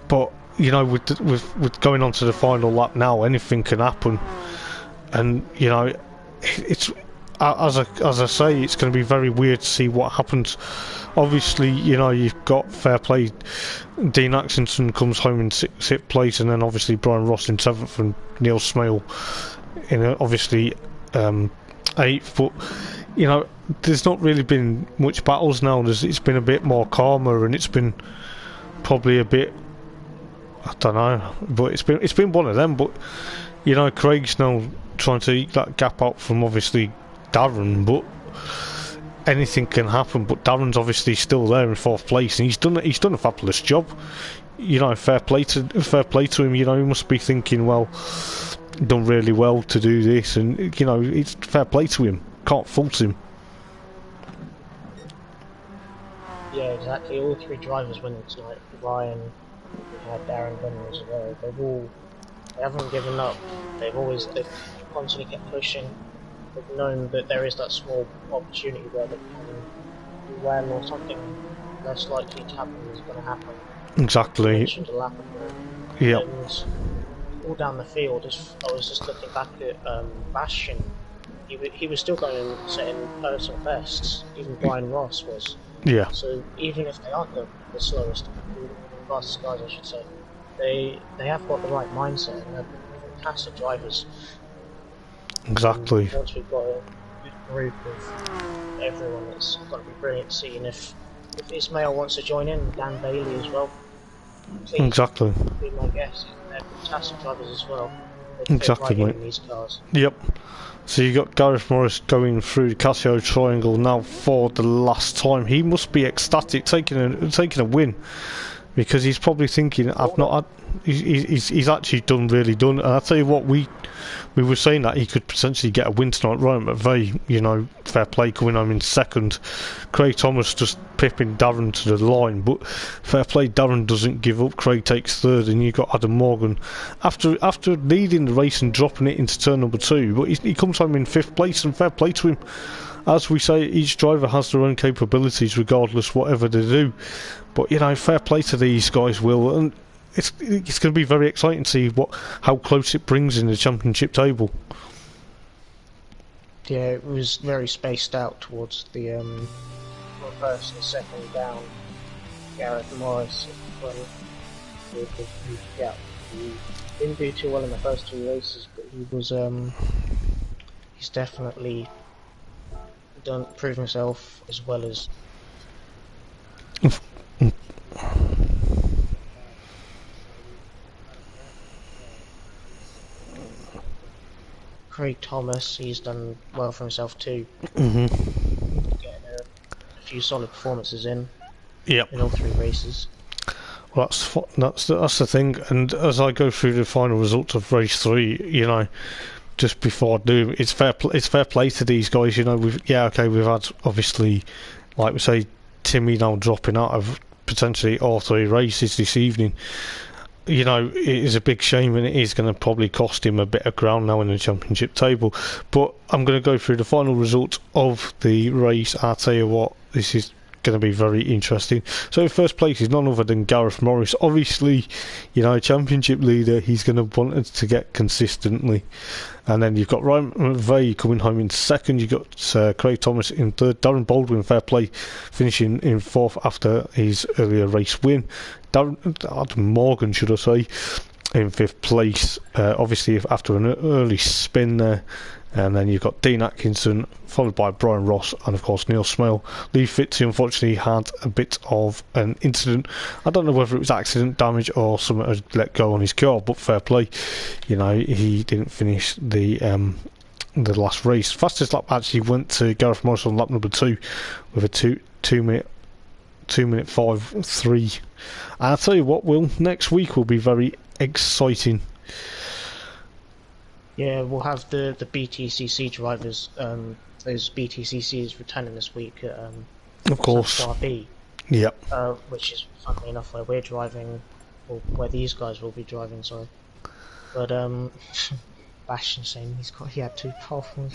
But you know, with going on to the final lap now, anything can happen. And you know, it's as I say, it's going to be very weird to see what happens. Obviously, you know, you've got fair play. Dean Axington comes home in sixth place, and then obviously Brian Ross in 7th, and Neil Smale in obviously 8th. But you know, there's not really been much battles now. It's been a bit more calmer, and it's been probably a bit, I don't know, but it's been one of them. But you know, Craig's now trying to eke that gap out from obviously Darren, but anything can happen. But Darren's obviously still there in 4th place, and he's done a fabulous job. You know, fair play to him. You know, he must be thinking, well, done really well to do this, and you know, it's fair play to him. Can't fault him. Yeah, exactly. All 3 drivers winning tonight. Ryan, we had Darren winning as well. They haven't given up. They've constantly kept pushing. They've known that there is that small opportunity where they can do well, or something less likely to happen is going to happen. Exactly. Yeah. And all down the field, I was just looking back at Bastion. He was still going and setting personal bests. Even Brian Ross was. Yeah. So even if they aren't the slowest, fastest guys, I should say, they have got the right mindset, and they're fantastic drivers. Exactly. And once we've got a good group of everyone, it's going to be brilliant to see. And if Ismail wants to join in, Dan Bailey as well, please exactly. Be my guest. They're fantastic drivers as well. Exactly, right mate. in these cars. Yep. So you got Gareth Morris going through the Casio Triangle now for the last time. He must be ecstatic, taking a win, because he's probably thinking, I've not had. He's actually really done. And I tell you what, we were saying that he could potentially get a win tonight, right? But very, you know, fair play coming home in 2nd. Craig Thomas just pipping Darren to the line, but fair play, Darren doesn't give up. Craig takes 3rd, and you got Adam Morgan after leading the race and dropping it into turn number 2. But he comes home in 5th place, and fair play to him. As we say, each driver has their own capabilities, regardless whatever they do. But you know, fair play to these guys, Will, and it's going to be very exciting to see how close it brings in the championship table. Yeah, it was very spaced out towards the first and second down. Gareth Morris, he didn't do too well in the first 2 races, but he's definitely proved himself as well as. Craig Thomas, he's done well for himself too. Getting a few solid performances in. Yep. In all 3 races. Well, that's the thing. And as I go through the final results of race 3, you know, just before I do, it's fair play to these guys. You know, we've had obviously, like we say, Timmy now dropping out of potentially all 3 races this evening. You know, it is a big shame, and it is going to probably cost him a bit of ground now in the championship table. But I'm going to go through the final results of the race. I'll tell you what, this is going to be very interesting. So first place is none other than Gareth Morris. Obviously, you know, championship leader, he's going to want it to get consistently. And then you've got Ryan McVeigh coming home in second. You've got Craig Thomas in third. Darren Baldwin, fair play, finishing in fourth after his earlier race win. Morgan, should I say, in fifth place. Obviously, after an early spin there. And then you've got Dean Atkinson, followed by Brian Ross, and of course Neil Smale. Lee Fitzy unfortunately had a bit of an incident. I don't know whether it was accident damage or someone had let go on his car, but fair play. You know, he didn't finish the last race. Fastest lap actually went to Gareth Morris on lap number 2 with a 2 minute 5.3. And I'll tell you what, Will, next week will be very exciting. Yeah, we'll have the BTCC drivers. Those BTCCs returning this week at of course. B. Yep. Which is funnily enough where we're driving, or where these guys will be driving. Sorry, but Bastian saying he had 2 powerful ones.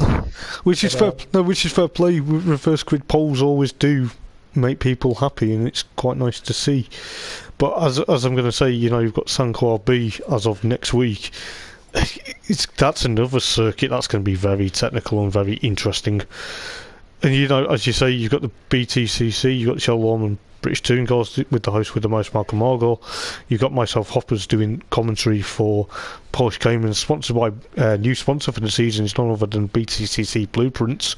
Which is fair play. Reverse grid polls always do make people happy, and it's quite nice to see. But as I'm going to say, you know, you've got Sanquhar B as of next week. That's another circuit that's going to be very technical and very interesting. And you know, as you say, you've got the BTCC, you've got Chell, Lawman, British Touring Cars with the host with the most, Malcolm Margor. You've got myself, Hoppers, doing commentary for Porsche Cayman, sponsored by new sponsor for the season is none other than BTCC Blueprints.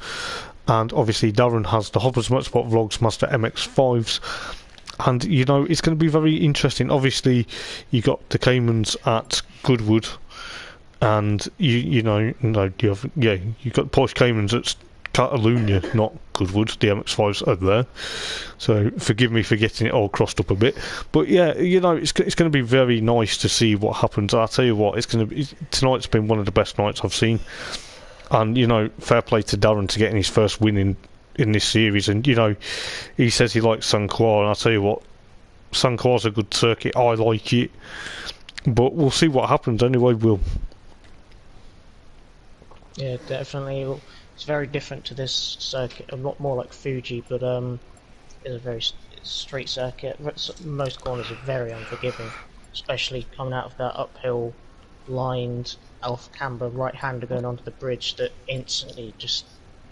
And obviously Darren has the Hoppers Motorsport Vlogs Master MX-5s. And you know, it's going to be very interesting. Obviously, you got the Caymans at Goodwood. And you've got Porsche Caymans at Catalunya, not Goodwood. The MX-5s are there, so forgive me for getting it all crossed up a bit. But yeah, you know, it's going to be very nice to see what happens. I'll tell you what, tonight's been one of the best nights I've seen, and you know, fair play to Darren to getting his first win in this series. And you know, he says he likes Sanquhar, and I'll tell you what, Sanquhar's a good circuit. I like it, but we'll see what happens anyway. Yeah, definitely. It's very different to this circuit. A lot more like Fuji, but it's a very straight circuit. Most corners are very unforgiving, especially coming out of that uphill lined alpha camber right-hander going onto the bridge that instantly just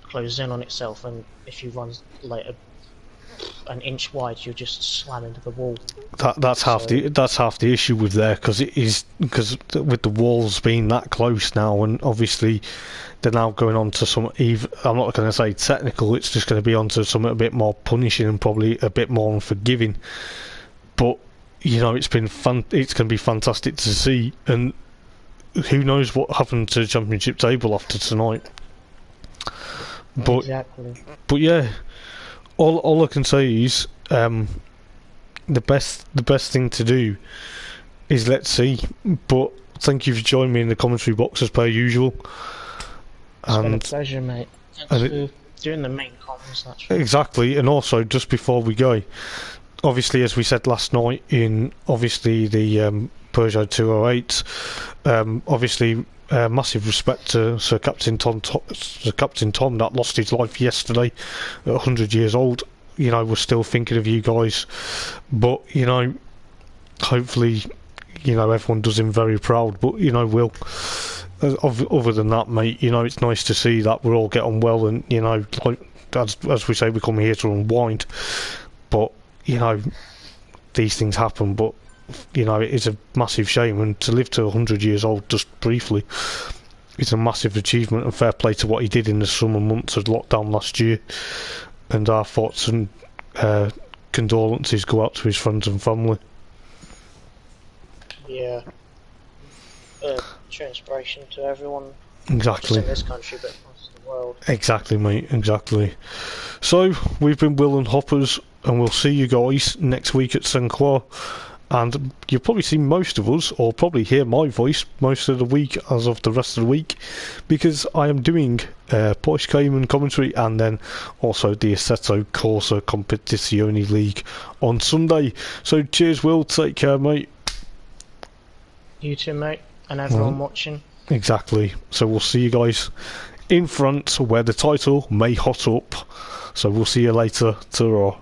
closes in on itself, and if you run like an inch wide, you'll just slam into the wall. That's half the issue with there, because with the walls being that close now, and obviously they're now going on to some I'm not going to say technical, it's just going to be onto something a bit more punishing and probably a bit more unforgiving. But you know, it's been fun. It's going to be fantastic to see, and who knows what happened to the championship table after tonight. But exactly. But yeah. All I can say is the best thing to do is let's see. But thank you for joining me in the commentary box as per usual. It's been a pleasure, mate. Thanks for doing the main comments. That's right. Exactly, and also just before we go, obviously as we said last night in obviously the Peugeot 208, obviously. Massive respect to Sir Captain Tom that lost his life yesterday at 100 years old. You know, we're still thinking of you guys, but you know, hopefully, you know, everyone does him very proud. But you know, Will, other than that, mate, you know, it's nice to see that we're all getting well, and you know, like as we say, we come here to unwind. But you know, these things happen. But you know, it's a massive shame, and to live to 100 years old just briefly is a massive achievement, and fair play to what he did in the summer months of lockdown last year. And our thoughts and condolences go out to his friends and family. Yeah, true inspiration to everyone. Exactly. Not just in this country, but across the world. Exactly, mate. Exactly. So we've been Will and Hoppers, and we'll see you guys next week at Sanquhar. And you'll probably see most of us, or probably hear my voice most of the week as of the rest of the week, because I am doing Porsche Cayman commentary and then also the Assetto Corsa Competizione League on Sunday. So cheers, Will. Take care, mate. You too, mate. And everyone watching. Exactly. So we'll see you guys in front where the title may hot up. So we'll see you later. Ta-ra.